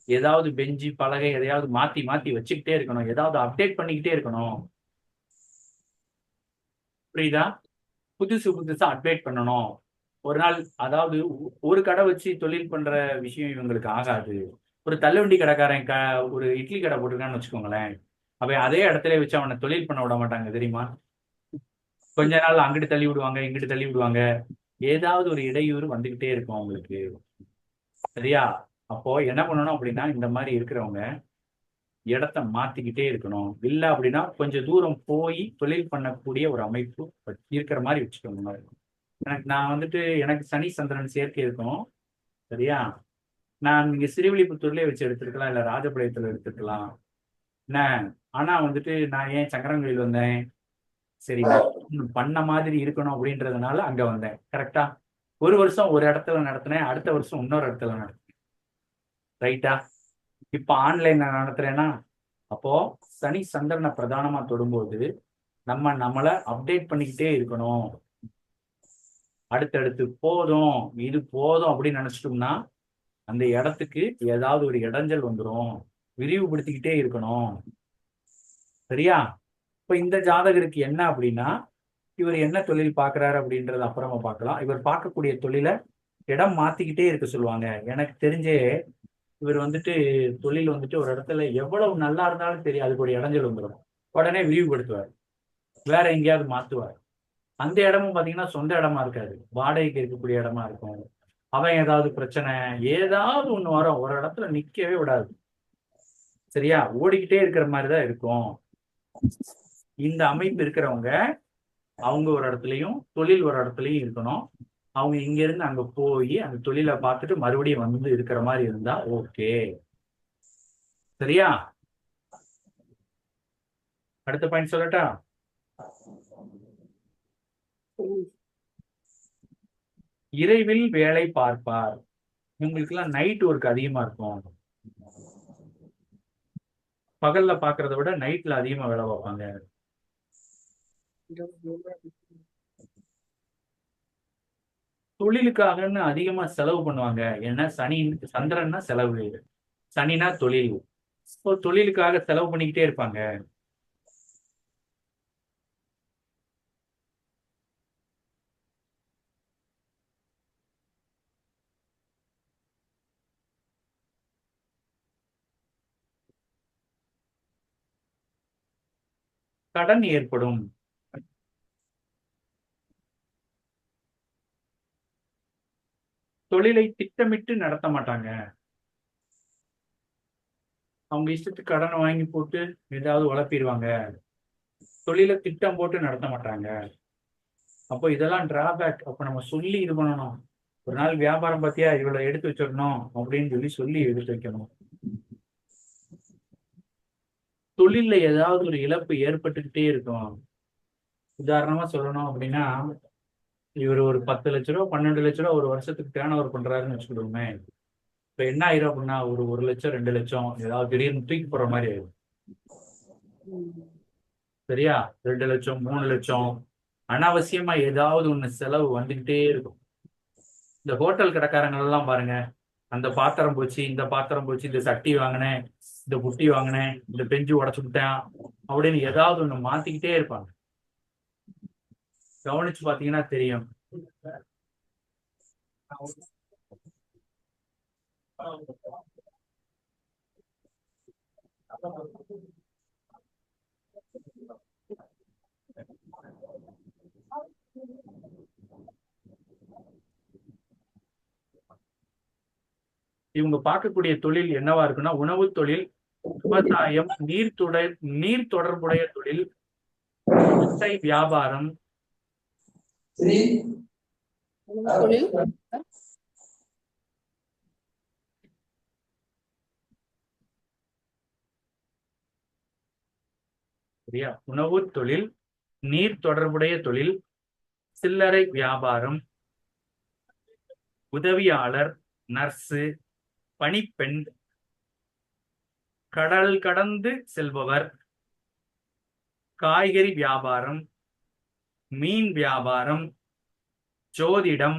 ஏதாவது பெஞ்சி பலகை எதையாவது மாத்தி மாத்தி வச்சுக்கிட்டே இருக்கணும். ஏதாவது அப்டேட் பண்ணிக்கிட்டே இருக்கணும். புரியுதா? புதுசா அப்டேட் பண்ணணும். ஒரு நாள் அதாவது ஒரு கடை வச்சு தொழில் பண்ற விஷயம் இவங்களுக்கு ஆகாது. ஒரு தள்ளுவண்டி கடைக்காரன் ஒரு இட்லி கடை போட்டிருக்கான்னு வச்சுக்கோங்களேன். அவன் அதே இடத்துல வச்சு அவனை தொழில் பண்ண விட மாட்டாங்க, தெரியுமா? கொஞ்ச நாள் அங்கிட்டு தள்ளி விடுவாங்க, இங்கிட்டு தள்ளி விடுவாங்க. ஏதாவது ஒரு இடையூறு வந்துகிட்டே இருக்கும் அவங்களுக்கு. சரியா? அப்போ என்ன பண்ணணும் அப்படின்னா இந்த மாதிரி இருக்கிறவங்க இடத்த மாத்திக்கிட்டே இருக்கணும். இல்லை அப்படின்னா கொஞ்சம் தூரம் போய் தொழில் பண்ணக்கூடிய ஒரு அமைப்பு இருக்கிற மாதிரி வச்சுக்கோங்க. நான் வந்துட்டு எனக்கு சனி சந்திரன் சேர்க்கை இருக்கும். சரியா? நான் இங்க ஸ்ரீவில்லிபுத்தூர்லயே வச்சு எடுத்துருக்கலாம், இல்ல ராஜபாளையத்துல எடுத்துக்கலாம். என்ன ஆனா வந்துட்டு நான் ஏன் சங்கரன்கோயில் வந்தேன்? சரி, பண்ண மாதிரி இருக்கணும் அப்படின்றதுனால அங்க வந்தேன். கரெக்டா? ஒரு வருஷம் ஒரு இடத்துல நடத்தினேன், அடுத்த வருஷம் இன்னொரு இடத்துல நடத்தினேன். ரைட்டா? இப்ப ஆன்லைன்ல நடத்துறேன்னா, அப்போ சனி சந்திரனை பிரதானமா தொடும்போது நம்மளை அப்டேட் பண்ணிக்கிட்டே இருக்கணும். அடுத்தடுத்து போதும், இது போதும் அப்படின்னு நினைச்சிட்டோம்னா அந்த இடத்துக்கு ஏதாவது ஒரு இடைஞ்சல் வந்துடும். விரிவுபடுத்திக்கிட்டே இருக்கணும். சரியா? இப்ப இந்த ஜாதகருக்கு என்ன அப்படின்னா, இவர் என்ன தொழில் பார்க்கறாரு அப்படின்றத அப்புறமா பார்க்கலாம். இவர் பார்க்கக்கூடிய தொழிலை இடம் மாத்திக்கிட்டே இருக்க சொல்லுவாங்க. எனக்கு தெரிஞ்சே இவர் வந்துட்டு தொழில் வந்துட்டு ஒரு இடத்துல எவ்வளவு நல்லா இருந்தாலும் தெரியும், அதுக்கு ஒரு இடைஞ்சல் வந்துடும். உடனே விரிவுபடுத்துவார், வேற எங்கேயாவது மாத்துவார். அந்த இடமும் பாத்தீங்கன்னா சொந்த இடமா இருக்காது, வாடகைக்கு இருக்கக்கூடிய இடமா இருக்கும். அவன் ஏதாவது பிரச்சனை, ஏதாவது ஒண்ணு வரும், ஒரு இடத்துல நிக்கவே விடாது. சரியா? ஓடிக்கிட்டே இருக்கிற மாதிரிதான் இருக்கும். இந்த அமைப்பு இருக்கிறவங்க அவங்க ஒரு இடத்துலயும் தொழில் ஒரு இடத்துலயும் இருக்கணும். அவங்க இங்க இருந்து அங்க போய் அந்த தொழிலை பார்த்துட்டு மறுபடியும் வந்து இருக்கிற மாதிரி இருந்தா ஓகே. சரியா? அடுத்த பாயிண்ட் சொல்லட்டா? இரவில் வேலை பார்ப்பார். உங்களுக்கு எல்லாம் நைட் ஒர்க் அதிகமா இருக்கும். பகல்ல பாக்குறத விட நைட்ல அதிகமா வேலை பார்ப்பாங்க. தொழிலுக்காகன்னு அதிகமா செலவு பண்ணுவாங்க. ஏன்னா சனி சந்திரன்னா செலவு, சனினா தொழில். இப்போ தொழிலுக்காக செலவு பண்ணிக்கிட்டே இருப்பாங்க. கடன் ஏற்படும். தொழிலை திட்டமிட்டு நடத்த மாட்டாங்க. அவங்க இஷ்டத்துக்கு கடனை வாங்கி போட்டு ஏதாவது உழப்பிடுவாங்க. தொழிலை திட்டம் போட்டு நடத்த மாட்டாங்க. அப்போ இதெல்லாம் டிராபேக். அப்போ நம்ம சொல்லி இது பண்ணணும். ஒரு நாள் வியாபாரம் பார்த்தியா, இவ்வளவு எடுத்து வச்சிடணும் அப்படின்னு சொல்லி எடுத்து வைக்கணும். தொழில்ல ஏதாவது ஒரு இழப்பு ஏற்பட்டுக்கிட்டே இருக்கும். உதாரணமா சொல்லணும் அப்படின்னா, இவர் ஒரு 10 லட்ச ரூபா 12 லட்ச ரூபா ஒரு வருஷத்துக்கு டேர்ன் ஓவர் பண்றாருன்னு வச்சுக்கிடுவோமே. இப்ப என்ன ஆயிரும் அப்படின்னா, ஒரு 1 லட்சம் 2 லட்சம் ஏதாவது திடீர்னு தூக்கி போடுற மாதிரி ஆயிடும். சரியா? 2 லட்சம் 3 லட்சம் அனாவசியமா ஏதாவது ஒண்ணு செலவு வந்துகிட்டே இருக்கும். இந்த ஹோட்டல் கடைக்காரங்க எல்லாம் பாருங்க, அந்த பாத்திரம் போச்சு, இந்த பாத்திரம் போச்சு, இந்த சட்டி வாங்கினேன், இந்த புட்டி வாங்கினேன், இந்த பெஞ்சு உடச்சு விட்டேன் அப்படின்னு ஏதாவது ஒண்ணு மாத்திக்கிட்டே இருப்பாங்க. கவனிச்சு பாத்தீங்கன்னா தெரியும். இவங்க பார்க்கக்கூடிய தொழில் என்னவா இருக்குன்னா, உணவு தொழில், விவசாயம், நீர் தொடர்புடைய தொழில், முட்டை வியாபாரம், தொழில் சரியா? உணவு தொழில், நீர் தொடர்புடைய தொழில், சில்லறை வியாபாரம், உதவியாளர், நர்ஸு, பணிப்பெண், கடல் கடந்து செல்பவர், காய்கறி வியாபாரம், மீன் வியாபாரம், ஜோதிடம்,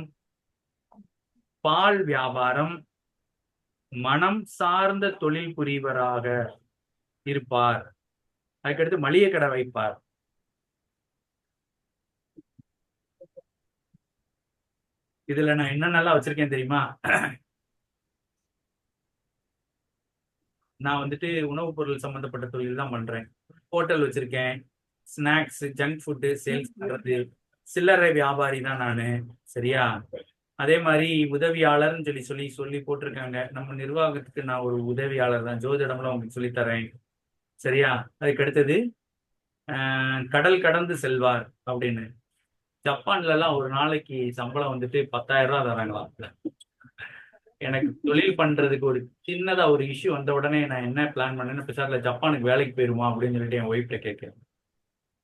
பால் வியாபாரம், மனம் சார்ந்த தொழில் புரிவராக இருப்பார். அதுக்கடுத்து மளிகை கடை வைப்பார். இதுல நான் என்ன நல்லா வச்சிருக்கேன் தெரியுமா? நான் வந்துட்டு உணவுப் பொருள் சம்பந்தப்பட்ட தொழில் தான் பண்றேன். ஹோட்டல் வச்சிருக்கேன், ஸ்நாக்ஸ் ஜங்க் ஃபுட்டு சேல்ஸ் பண்றது, சில்லறை வியாபாரி தான் நானு. சரியா? அதே மாதிரி உதவியாளர்னு சொல்லி சொல்லி சொல்லி போட்டிருக்காங்க. நம்ம நிர்வாகத்துக்கு நான் ஒரு உதவியாளர் தான், ஜோதிடம்லாம் உங்களுக்கு சொல்லித்தரேன். சரியா? அதுக்கு அடுத்தது கடல் கடந்து செல்வார் அப்படின்னு. ஜப்பான்ல எல்லாம் ஒரு நாளைக்கு சம்பளம் வந்துட்டு 10,000 ரூபாய் தராங்களாம். எனக்கு தொழில் பண்றதுக்கு ஒரு சின்னதா ஒரு இஷ்யூ வந்த உடனே நான் என்ன பிளான் பண்ணேன்னு, பிசார்ல ஜப்பானுக்கு வேலைக்கு போயிருமா அப்படின்னு சொல்லிட்டு என் ஒய்ஃப்ட கேட்கிறேன்.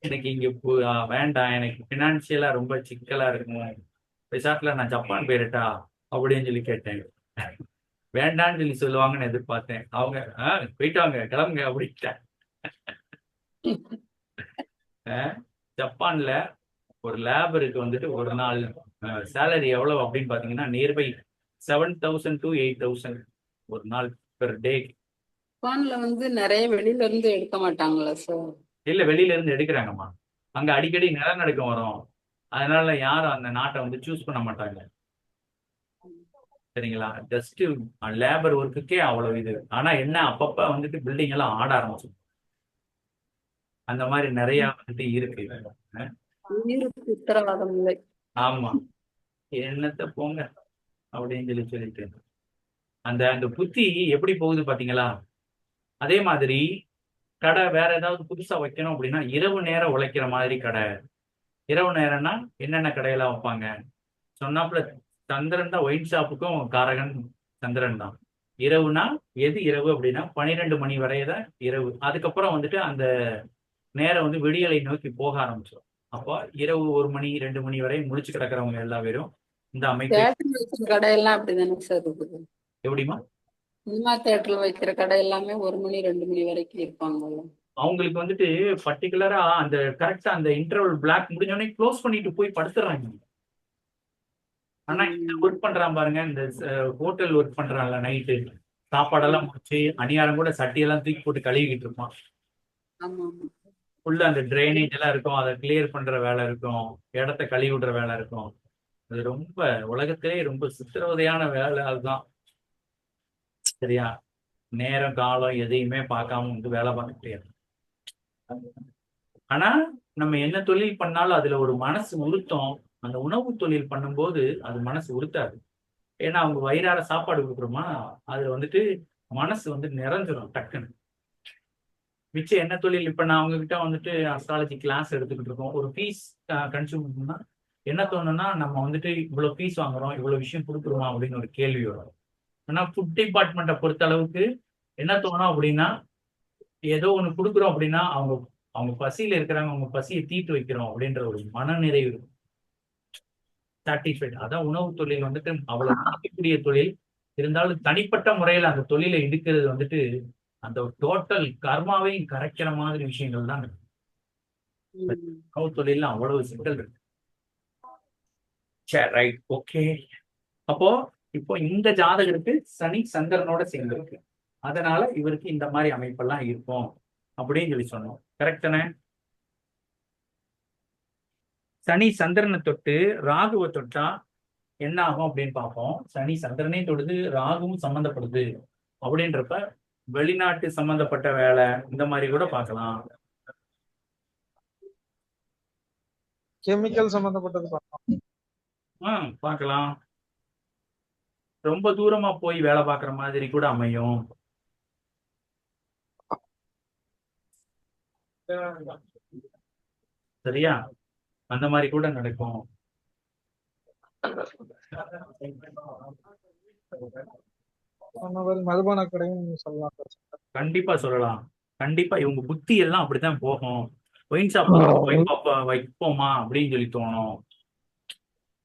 எனக்கு இங்க வேண்டாம், எனக்கு பினான்சியலா ரொம்ப சிக்கலா இருக்கும், ரிசார்ட்ல நான் ஜப்பான் போயிரட்டா அப்படின்னு சொல்லி கேட்டேன். வேண்டான்னு சொல்லி சொல்லுவாங்கன்னு எதிர்பார்த்தேன். அவங்க போயிட்டு வாங்க கிளம்புங்க அப்படின்ட்டேன். ஜப்பான்ல ஒரு லேபருக்கு வந்துட்டு ஒரு நாள் சேலரி எவ்வளவு அப்படின்னு பாத்தீங்கன்னா நியர்பை 7,000 to 8,000 ஒரு நாள் பெர் டே. ஜப்பான்ல வந்து நிறைய வெளியில இருந்து எடுக்க மாட்டாங்களா சார்? இல்ல வெளியில இருந்து எடுக்கிறாங்கம்மா. அங்க அடிக்கடி நிலநடுக்கம் வரும். அதனால யாரும் அந்த நாட்டை வந்து சூஸ் பண்ண மாட்டாங்க. சரிங்களா? ஜஸ்ட் லேபர் ஒர்க்குக்கே அவ்வளவு இது. ஆனா என்ன அப்பப்ப வந்துட்டு பில்டிங் எல்லாம் ஆட ஆரம்பிச்சு. அந்த மாதிரி நிறைய வந்துட்டு இருக்கு. உயிருக்கு உத்தரவாதம் இல்லை. ஆமா, என்னத்த போங்க அப்படின்னு சொல்லிட்டு அந்த அந்த புத்தி எப்படி போகுது பாத்தீங்களா? அதே மாதிரி கடை வேற ஏதாவது புதுசா வைக்கணும் அப்படின்னா இரவு நேரம் உழைக்கிற மாதிரி கடை. இரவு நேரம்னா என்னென்ன கடையெல்லாம் வைப்பாங்க சொன்னாப்புல சந்திரன் தான். ஒயின் ஷாப்புக்கும் காரகன் சந்திரன் தான். இரவுனா எது இரவு அப்படின்னா 12 மணி வரையதான் இரவு. அதுக்கப்புறம் வந்துட்டு அந்த நேரம் வந்து விடியலை நோக்கி போக ஆரம்பிச்சிடும். அப்போ இரவு 1 மணி 2 மணி வரை முழிச்சு கிடக்கிறவங்க எல்லா பேரும் இந்த அமைப்பை. தியேட்டர்ல வைக்கிற கடையெல்லாம் அப்படிதானே சார் இருக்குது? எப்படிமா? சினிமா தியேட்டர்ல வைக்கிற கடை எல்லாமே 1 மணி 2 மணி வரைக்கும் இருப்பாங்கல்ல. அவங்களுக்கு வந்துட்டு பர்டிகுலரா அந்த கரெக்டா அந்த இன்டர்வல் பிளாக் முடிஞ்சோடனே க்ளோஸ் பண்ணிட்டு போய் படுத்துறாங்க. ஆனா இந்த ஒர்க் பண்றான் பாருங்க, இந்த ஹோட்டல் ஒர்க் பண்றான்ல நைட்டு சாப்பாடெல்லாம் முடிச்சு அணியாரம் கூட சட்டியெல்லாம் தூக்கி போட்டு கழுவிக்கிட்டு இருப்பான். ஆமா ஆமா. உள்ள அந்த ட்ரைனேஜ் எல்லாம் இருக்கும், அதை கிளியர் பண்ற வேலை இருக்கும், இடத்த கழுவி விடுற வேலை இருக்கும். அது ரொம்ப உலகத்திலே ரொம்ப சித்திரவதையான வேலை அதுதான். சரியா? நேரம் காலம் எதையுமே பார்க்காம வந்து வேலை பார்க்க முடியாது. ஆனா நம்ம என்ன தொழில் பண்ணாலும் அதுல ஒரு மனசு உறுத்தம். அந்த உணவு தொழில் பண்ணும்போது அது மனசு உறுத்தாது. ஏன்னா அவங்க வயிறார சாப்பாடு கொடுக்குறோமா, அதுல வந்துட்டு மனசு வந்து நிறைஞ்சிரும் டக்குன்னு. மிச்சம் என்ன தொழில் இப்ப நான் அவங்க கிட்ட வந்துட்டு அஸ்ட்ராலஜி கிளாஸ் எடுத்துக்கிட்டு இருக்கோம். ஒரு ஃபீஸ் கன்சியூம் பண்ணா என்ன தோணுன்னா நம்ம வந்துட்டு இவ்வளவு ஃபீஸ் வாங்குறோம், இவ்வளவு விஷயம் கொடுக்குறோமா அப்படின்னு ஒரு கேள்வி வரும். ஆனா ஃபுட் டிபார்ட்மெண்ட்டை பொறுத்த அளவுக்கு என்ன தோணும் அப்படின்னா, ஏதோ ஒண்ணு கொடுக்குறோம் அப்படின்னா அவங்க அவங்க பசியில இருக்கிறாங்க, அவங்க பசியை தீர்த்து வைக்கிறோம் அப்படின்ற ஒரு மனநிறைவு இருக்கும். சாட்டிஸ்ஃபைட். அதான் உணவு தொழில் வந்துட்டு அவ்வளவு மதிக்கக்கூடிய தொழில். இருந்தாலும் தனிப்பட்ட முறையில அந்த தொழிலை இடுக்கிறது வந்துட்டு அந்த டோட்டல் கர்மாவையும் கரைக்கிற மாதிரி விஷயங்கள் தான் இருக்கு. உணவு தொழில அவ்வளவு சிக்கல் இருக்கு. சரி, ரைட், ஓகே. அப்போ இப்போ இந்த ஜாதகருக்கு சனி சந்திரனோட சேர்ந்து இருக்கு. அதனால இவருக்கு இந்த மாதிரி அமைப்பெல்லாம் இருக்கும் அப்படின்னு சொல்லி சொன்னோம். கரெக்ட் தானே? சனி சந்திரனை தொட்டு ராகுவை தொட்டா என்ன ஆகும் அப்படின்னு பார்ப்போம். சனி சந்திரனையும் தொடுது, ராகுவும் சம்பந்தப்படுது அப்படின்றப்ப வெளிநாட்டு சம்பந்தப்பட்ட வேலை இந்த மாதிரி கூட பார்க்கலாம். கெமிக்கல் சம்பந்தப்பட்டது பார்க்கலாம். பார்க்கலாம். ரொம்ப தூரமா போய் வேலை பார்க்குற மாதிரி கூட அமையும். சரியா? அந்த மாதிரி கூட நடக்கும். மதுபான கடையும் சொல்லலாம். கண்டிப்பா சொல்லலாம். கண்டிப்பா இவங்க புத்தி எல்லாம் அப்படித்தான் போகும். ஒயின் ஷாப் வைப்போமா அப்படின்னு சொல்லி தோணும்.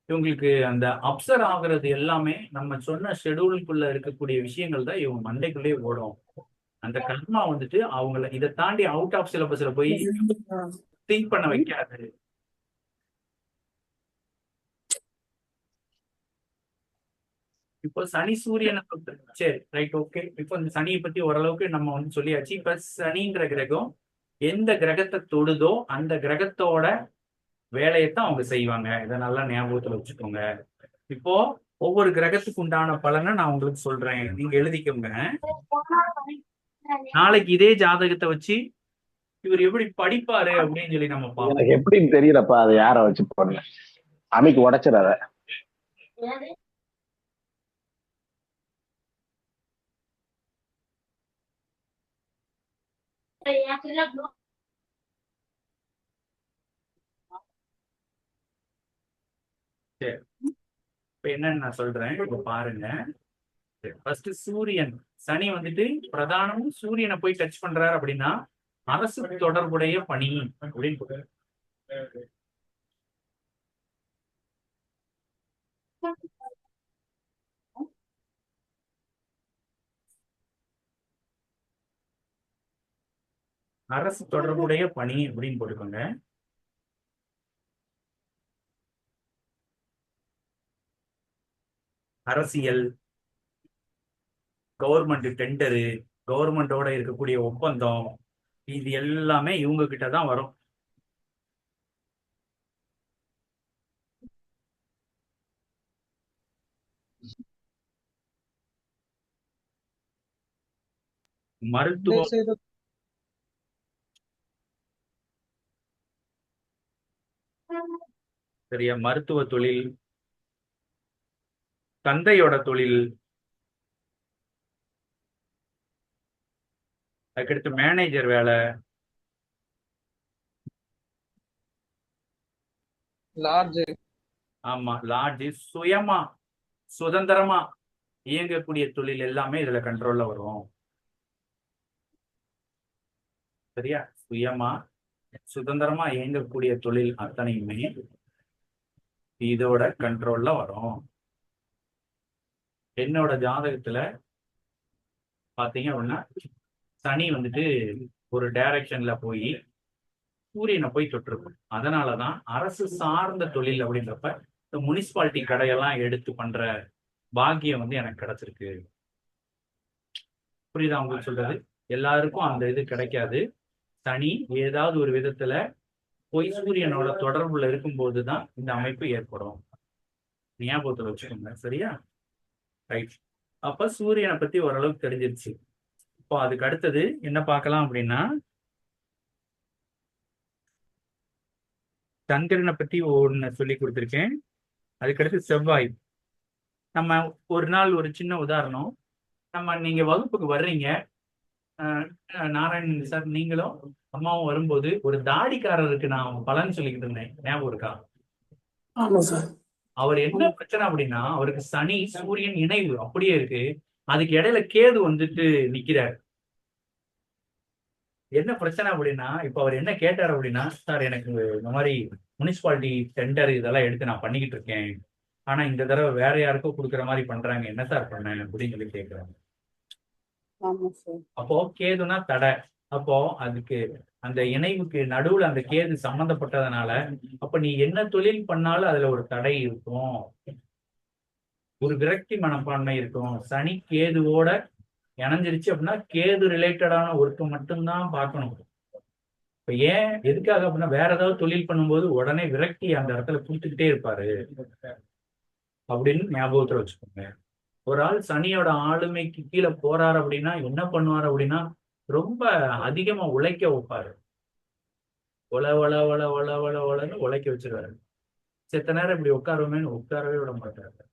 இவங்களுக்கு அந்த அப்சர் ஆகுறது எல்லாமே நம்ம சொன்ன ஷெடியூலுக்குள்ள இருக்கக்கூடிய விஷயங்கள் தான் இவங்க மண்டைக்குள்ளே ஓடும். அந்த கர்மா வந்துட்டு அவங்கள இதை தாண்டி அவுட் ஆஃப் சிலபஸ்ல போய் திங்க் பண்ண வைக்காது. இப்போ சனி சூரியனை சரி, ரைட், ஓகே. இப்போ இந்த சனியை பத்தி ஓரளவுக்கு நம்ம வந்து சொல்லியாச்சு. இப்ப சனின்ற கிரகம் எந்த கிரகத்தை தொடுதோ அந்த கிரகத்தோட வேலையைத்தான் அவங்க செய்வாங்க. இதை நல்லா ஞாபகத்துல வச்சுக்கோங்க. இப்போ ஒவ்வொரு கிரகத்துக்கு உண்டான பலனை நான் உங்களுக்கு சொல்றேன், நீங்க எழுதிக்கோங்க. நாளைக்கு இதே ஜாதகத்தை வச்சு இவர் எப்படி படிப்பாரு அப்படின்னு சொல்லி நம்ம பார்ப்போம். எனக்கு எப்படின்னு தெரியலப்பா, அதை யார வச்சு போடுங்க. அமைக்கு உடைச்சிடாத. சரி, இப்ப என்னன்னு நான் சொல்றேன், இப்ப பாருங்க. ஃபர்ஸ்ட் சூரியன், சனி வந்துட்டு பிரதானமும் சூரியனை போய் டச் பண்றாரு அப்படின்னா அரசு தொடர்புடைய பணி அப்படின்னு. அரசு தொடர்புடைய பணி அப்படின்னு போட்டுக்கோங்க. அரசியல், கவர்மெண்ட் டெண்டரு, கவர்மெண்டோட இருக்கக்கூடிய ஒப்பந்தம், இது எல்லாமே இவங்க கிட்ட தான் வரும். மருத்துவம், சரியா, மருத்துவ தொழில், தந்தையோட தொழில், அதுக்கடுத்து மேனேஜர் வேலை, லார்ஜ், ஆமா லாட்ஜ், சுயமா சுதந்திரமா இயங்கக்கூடிய தொழில் எல்லாமே இதுல கண்ட்ரோல்ல வரும். சரியா, சுயமா சுதந்திரமா இயங்கக்கூடிய தொழில் அத்தனையுமே இதோட கண்ட்ரோல்ல வரும். என்னோட ஜாதகத்துல பாத்தீங்க அப்படின்னா சனி வந்துட்டு ஒரு டைரக்ஷன்ல போய் சூரியனை போய் தொட்டிருக்கும். அதனாலதான் அரசு சார்ந்த தொழில் அப்படின்றப்ப இந்த முனிசிபாலிட்டி கடையெல்லாம் எடுத்து பண்ற பாக்கியம் வந்து எனக்கு கிடைச்சிருக்கு. புரியுதா உங்களுக்கு சொல்றது? எல்லாருக்கும் அந்த இது கிடைக்காது. சனி ஏதாவது ஒரு விதத்துல போய் சூரியனோட தொடர்புல இருக்கும்போதுதான் இந்த அமைப்பு ஏற்படும். ஞாபகத்துல வச்சுக்கோங்க. சரியா, ரைட். அப்ப சூரியனை பத்தி ஓரளவுக்கு தெரிஞ்சிருச்சு. இப்போ அதுக்கு அடுத்தது என்ன பார்க்கலாம் அப்படின்னா, சந்திரனை பத்தி ஒன்னு சொல்லி கொடுத்துருக்கேன். அதுக்கடுத்து செவ்வாய். நம்ம ஒரு நாள் ஒரு சின்ன உதாரணம், நீங்க வகுப்புக்கு வர்றீங்க, நாராயணன் சார் நீங்களும் அம்மாவும் வரும்போது ஒரு தாடிக்காரருக்கு நான் பலன் சொல்லிக்கிட்டு இருந்தேன், ஞாபகம் இருக்கா? அவர் என்ன பிரச்சனை அப்படின்னா, அவருக்கு சனி சூரியன் இணைவு அப்படியே இருக்கு, அதுக்கு இடையில கேது வந்துட்டு நிக்கிறார். என்ன பிரச்சனை அப்படின்னா, இப்ப அவர் என்ன கேட்டார் அப்படின்னா, சார் எனக்கு இந்த மாதிரி முனிசிபாலிட்டி டெண்டர் இதெல்லாம் எடுத்து நான் பண்ணிக்கிட்டு இருக்கேன், ஆனா இந்த தடவை வேற யாருக்கோ கொடுக்குற மாதிரி பண்றாங்க, என்ன சார் பண்ணேன் அப்படின்னு சொல்லி கேட்கிறாங்க. அப்போ கேதுனா தடை. அப்போ அதுக்கு அந்த இணைவுக்கு நடுவுல அந்த கேது சம்பந்தப்பட்டதுனால அப்ப நீ என்ன தொழில் பண்ணாலும் அதுல ஒரு தடை இருக்கும், ஒரு விரக்தி மனப்பான்மை இருக்கும். சனி கேதுவோட இணைஞ்சிருச்சு அப்படின்னா கேது ரிலேட்டடான ஒர்க்கு மட்டும்தான் பார்க்கணும். இப்ப ஏன் எதுக்காக அப்படின்னா, வேற ஏதாவது தொழில் பண்ணும்போது உடனே விரக்தி அந்த இடத்துல கொடுத்துக்கிட்டே இருப்பாரு அப்படின்னு ஞாபகத்துல வச்சுக்கோங்க. ஒரு ஆள் சனியோட ஆளுமைக்கு கீழே போறாரு அப்படின்னா என்ன பண்ணுவாரு அப்படின்னா, ரொம்ப அதிகமா உழைக்க வைப்பாரு. ஒல ஒல ஒல ஒல ஒல ஒலன்னு உழைக்க வச்சிருவாரு. செத்த நேரம் இப்படி உட்காருவேன்னு உட்காரவே விட மாட்டாரு,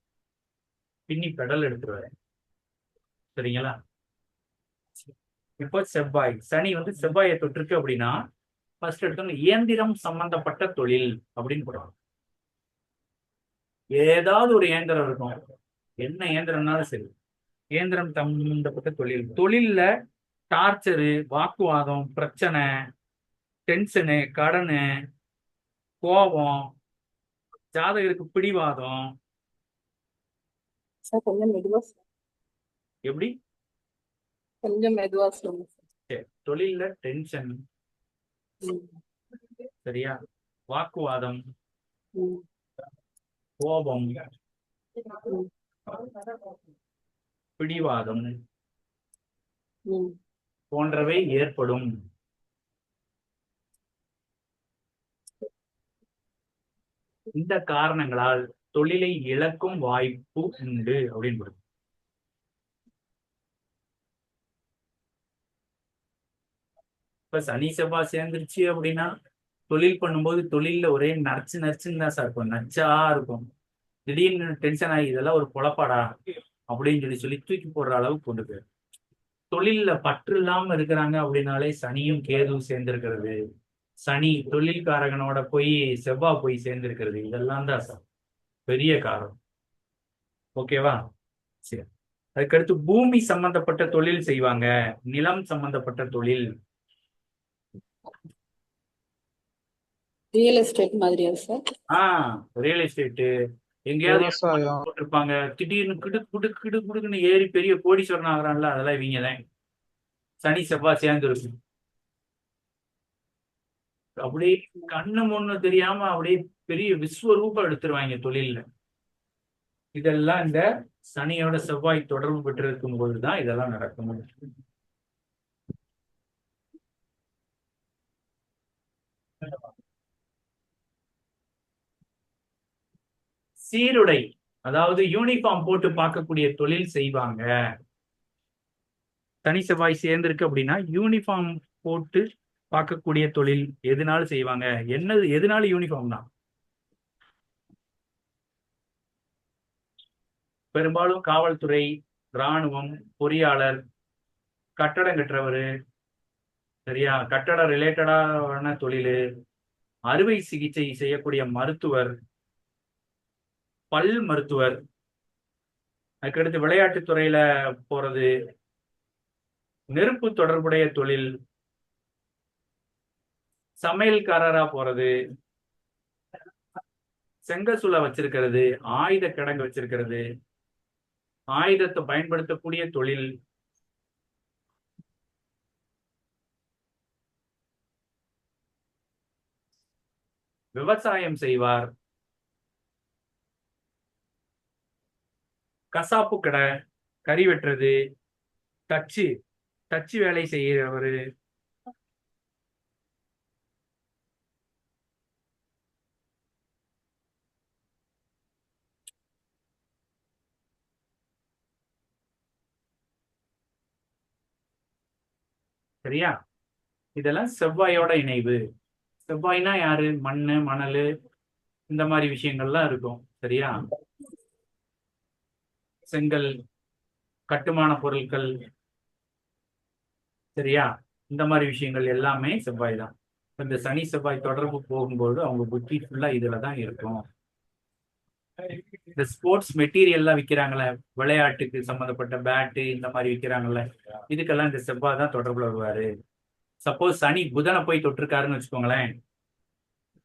பின்னி பெடல் எடுத்துருவாரு. சரிங்களா? இப்போ செவ்வாய், சனி வந்து செவ்வாயை தொட்டிருக்கு அப்படின்னா ஃபர்ஸ்ட் எடுத்தோம் இயந்திரம் சம்பந்தப்பட்ட தொழில் அப்படின்னு போடுவாங்க. ஏதாவது ஒரு இயந்திரம் இருக்கும், என்ன இயந்திரம்னாலும் சரி, இயந்திரம் சம்பந்தப்பட்ட தொழில். தொழில்ல டார்ச்சரு, வாக்குவாதம், பிரச்சனை, டென்ஷனு, கடனு, கோபம், ஜாதகருக்கு பிடிவாதம். கொஞ்சம் மெதுவா எப்படி? கொஞ்சம் மெதுவா சொல்லுங்க. தொழில்ல டென்ஷன், சரியா, வாக்குவாதம், கோபம், பிடிவாதம் போன்றவை ஏற்படும். இந்த காரணங்களால் தொழிலை இழக்கும் வாய்ப்பு உண்டு அப்படின்னு. இப்ப சனி செவ்வாய் சேர்ந்துருச்சு அப்படின்னா தொழில் பண்ணும்போது தொழில்ல ஒரே நச்சுன்னு தான் சார் இருக்கும், நச்சா இருக்கும். திடீர்னு டென்ஷன் ஆகி இதெல்லாம் ஒரு பொழப்பாடா அப்படின்னு சொல்லி தூக்கி போடுற அளவுக்கு கொண்டு போயிடும். தொழில்ல பற்று இல்லாம இருக்கிறாங்க அப்படின்னாலே சனியும் கேதுவும் சேர்ந்திருக்கிறது, சனி தொழில்காரகனோட போய் செவ்வாய் போய் சேர்ந்திருக்கிறது, இதெல்லாம் தான் சார் பெரிய காரணம். ஓகேவா? சரி. அதுக்கடுத்து பூமி சம்பந்தப்பட்ட தொழில் செய்வாங்க, நிலம் சம்பந்தப்பட்ட தொழில், ரியல் எஸ்டேட் மாதிரியா சார்? ரியல் எஸ்டேட் எங்கேயாவது விவசாயம். போட்டிருப்பாங்க, திடீர்னு கிடுக்குன்னு ஏறி பெரிய கோடீஸ்வரன் ஆகுறான்ல, அதெல்லாம் இவங்க தான். சனி செவ்வாய் சேர்ந்து இருக்கும். அப்படியே கண்ணு முன்னு தெரியாம அப்படியே பெரிய விஸ்வரூபம் எடுத்துருவாங்க தொழில்ல. இதெல்லாம் இந்த சனியோட செவ்வாய் தொடர்பு பெற்றிருக்கும் போதுதான் இதெல்லாம் நடக்கும். சீருடை, அதாவது யூனிஃபார்ம் போட்டு பார்க்கக்கூடிய தொழில் செய்வாங்க. சனி செவ்வாய் சேர்ந்திருக்கு அப்படின்னா யூனிஃபார்ம் போட்டு பார்க்கக்கூடிய தொழில் எதுனாலும் செய்வாங்க. என்னது எதுனாலும் யூனிஃபார்ம் தான். பெரும்பாலும் காவல்துறை, இராணுவம், பொறியாளர், கட்டடம் கட்டுறவரு, சரியா, கட்டட ரிலேட்டடான தொழில், அறுவை சிகிச்சை செய்யக்கூடிய மருத்துவர், பல் மருத்துவர், அதுக்கடுத்து விளையாட்டு துறையில போறது, நெருப்பு தொடர்புடைய தொழில், சமையல்காரரா போறது, செங்கசூளை வச்சிருக்கிறது, ஆயுத கிடங்கு வச்சிருக்கிறது, ஆயுதத்தை பயன்படுத்தக்கூடிய தொழில், விவசாயம் செய்வார், கசாப்பு கடை, கறி வெட்டுறது, தச்சு தச்சு வேலை செய்யறவரு, சரியா. இதெல்லாம் செவ்வாயோட இணைவு. செவ்வாய்னா யாரு? மண்ணு, மணல், இந்த மாதிரி விஷயங்கள்லாம் இருக்கும், சரியா. செங்கல், கட்டுமான பொருட்கள், சரியா, இந்த மாதிரி விஷயங்கள் எல்லாமே செவ்வாய் தான். இந்த சனி செவ்வாய் தொடர்பு போகும்போது அவங்க புத்தி ஃபுல்லா இதுலதான் இருக்கும். இந்த ஸ்போர்ட்ஸ் மெட்டீரியல்லாம் விற்கிறாங்கல்ல, விளையாட்டுக்கு சம்பந்தப்பட்ட பேட்டு இந்த மாதிரி விற்கிறாங்கல்ல, இதுக்கெல்லாம் இந்த செவ்வாய் தான் தொடர்புல வருவாரு. சப்போஸ் சனி புதனை போய் தொட்டிருக்காருன்னு வச்சுக்கோங்களேன்,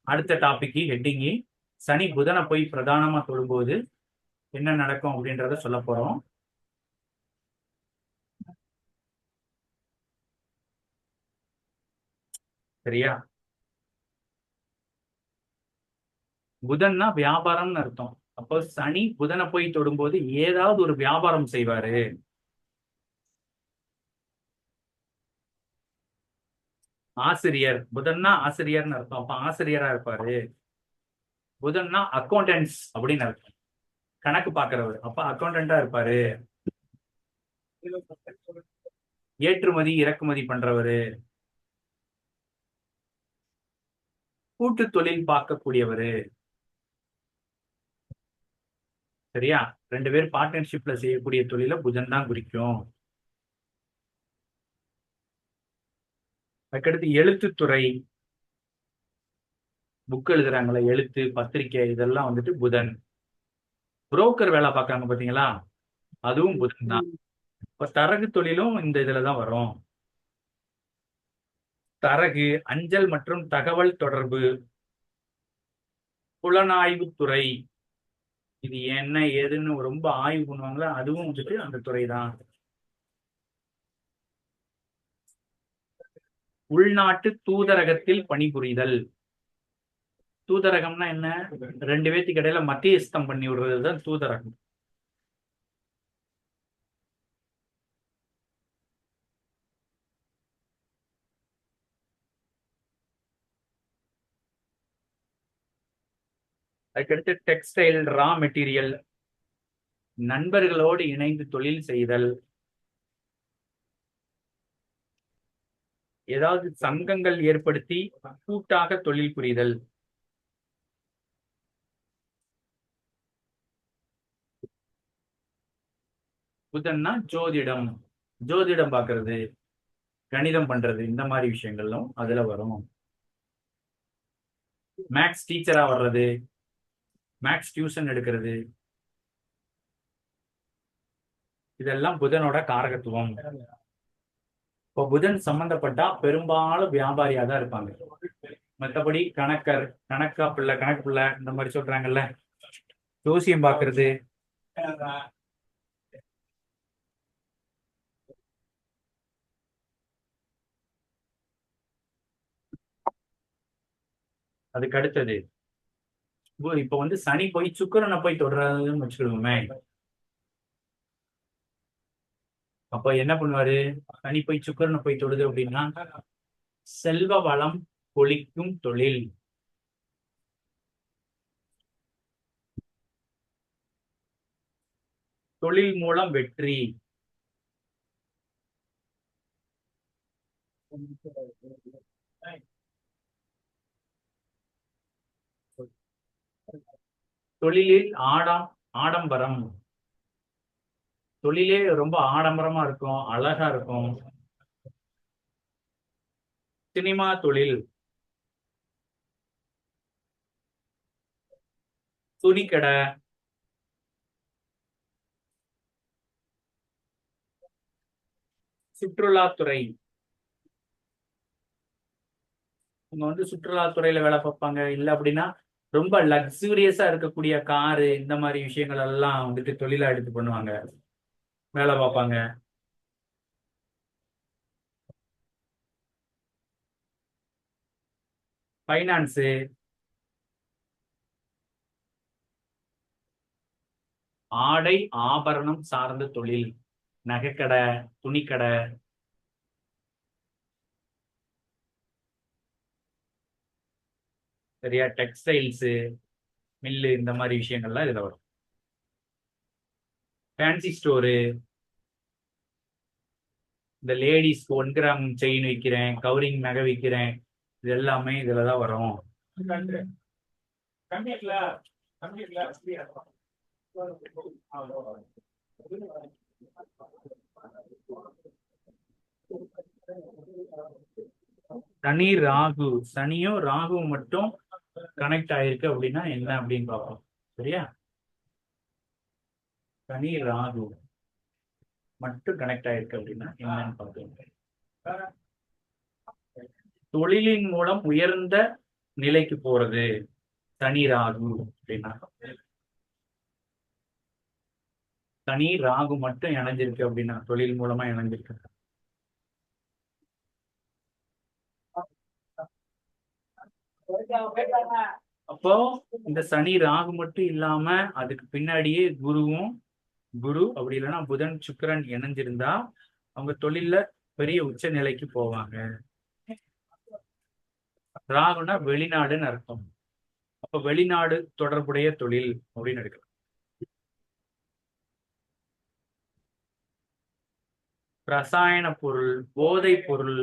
அடுத்த டாபிக் ஹெட்டிங்கு சனி புதனை போய் பிரதானமா தொடும்போது என்ன நடக்கும் அப்படின்றத சொல்ல போறோம். சரியா. புதன்னா வியாபாரம்னு அர்த்தம். அப்போ சனி புதனை போய் தொடும்போது ஏதாவது ஒரு வியாபாரம் செய்வாரு. ஆசிரியர், புதன்னா ஆசிரியர்னு அர்த்தம். அப்ப ஆசிரியரா இருப்பாரு. புதன்னா அக்கௌண்டன்ஸ் அப்படின்னு அர்த்தம், கணக்கு பாக்குறவர். அப்ப அக்கௌண்டன்டா இருப்பாரு. ஏற்றுமதி இறக்குமதி பண்றவரு, கூட்டு தொழில் பார்க்கக்கூடியவரு, சரியா. 2 பேர் பார்ட்னர்ஷிப்ல செய்யக்கூடிய தொழில புதன் தான் குறிக்கும். அதுக்கடுத்து எழுத்துத்துறை, புக் எழுதுறாங்களே, எழுத்து, பத்திரிக்கை, இதெல்லாம் வந்துட்டு புதன். புரோக்கர் வேலை பார்க்கறாங்க பாத்தீங்களா, அதுவும் புதன் தான். இப்ப தரகு தொழிலும் இந்த இதுலதான் வரும். தரகு, அஞ்சல் மற்றும் தகவல் தொடர்பு, புலனாய்வுத்துறை, இது என்ன ஏதுன்னு ரொம்ப ஆய்வு பண்ணுவாங்களா, அதுவும் வந்துட்டு அந்த துறை தான். உள்நாட்டு தூதரகத்தில் பணிபுரிதல். தூதரகம்னா என்ன? 2 பேத்துக்கு இடையில மத்தியஸ்தம் பண்ணி விடுறதுதான் தூதரகம். அதுக்கடுத்து டெக்ஸ்டைல், ரா மெட்டீரியல், நண்பர்களோடு இணைந்து தொழில் செய்தல், ஏதாவது சங்கங்கள் ஏற்படுத்தி கூட்டாக தொழில் புரிதல், புதன்னா ஜோதிடம், ஜோதிடம் பார்க்கறது, கணிதம் பண்றது, இந்த மாதிரி விஷயங்களும் அதுல வரும். மேக்ஸ் டீச்சரா வர்றது, மேக்ஸ் டியூஷன் எடுக்கிறது, இதெல்லாம் புதனோட காரகத்துவம். இப்போ புதன் சம்பந்தப்பட்டா பெரும்பாலும் வியாபாரியா தான் இருப்பாங்க. மற்றபடி கணக்கர், கணக்கா பிள்ளை, கணக்கு பிள்ளை, இந்த மாதிரி சொல்றாங்கல்ல, ஜோசியம் பார்க்கறது, அதுக்கு அடுத்தது இப்ப வந்து சனி போய் சுக்கிரனை போய் தொடர்றதுன்னு வச்சுக்கிடுவோமே. அப்ப என்ன பண்ணுவாரு? சனி போய் சுக்கிரனை போய் தொடுது அப்படின்னா செல்வ வளம் கொளிக்கும் தொழில், தொழில் மூலம் வெற்றி, தொழிலில் ஆடம்பரம், தொழிலே ரொம்ப ஆடம்பரமா இருக்கும், அழகா இருக்கும். சினிமா தொழில், துணிக்கடை, சுற்றுலாத்துறை. இவங்க வந்து சுற்றுலாத்துறையில வேலை பார்ப்பாங்க. இல்ல அப்படின்னா ரொம்ப லக்ஸூரியஸா இருக்கக்கூடிய காரு இந்த மாதிரி விஷயங்கள் எல்லாம் வந்துட்டு தொழிலா எடுத்து பண்ணுவாங்க, வேலை பார்ப்பாங்க. ஃபைனான்ஸு, ஆடை ஆபரணம் சார்ந்த தொழில், நகைக்கடை, துணிக்கடை, சரியா, டெக்ஸ்டைல்ஸு, மில்லு இந்த மாதிரி விஷயங்கள்லாம் இதுல வரும். ஃபேன்சி ஸ்டோரு, இந்த லேடிஸ் 1 கிராம் செயின் விற்கிறேன், கவரிங் நகை விற்கிறேன், இது எல்லாமே இதுலதான் வரும். சனி ராகு, சனியும் ராகுவும் மட்டும் கனெக்ட் ஆயிருக்கு அப்படின்னா என்ன அப்படின்னு பார்ப்போம். சரியா, சனி ராகு மட்டும் கனெக்ட் ஆயிருக்கு அப்படின்னா என்னன்னு பார்ப்போம். தொழிலின் மூலம் உயர்ந்த நிலைக்கு போறது சனி ராகு அப்படின்னா, சனி ராகு மட்டும் இணைஞ்சிருக்கு அப்படின்னா, தொழில் மூலமா இணைஞ்சிருக்கு. அப்போ இந்த சனி ராகு மட்டும் இல்லாம அதுக்கு பின்னாடியே குரு அப்படி இல்லைன்னா புதன் சுக்கிரன் இணைஞ்சிருந்தா அவங்க தொழில்ல பெரிய உச்ச நிலைக்கு போவாங்க. ராகுனா வெளிநாடுன்னு அர்த்தம். அப்ப வெளிநாடு தொடர்புடைய தொழில் அப்படின்னு எடுக்கலாம். ரசாயன பொருள், போதைப் பொருள்,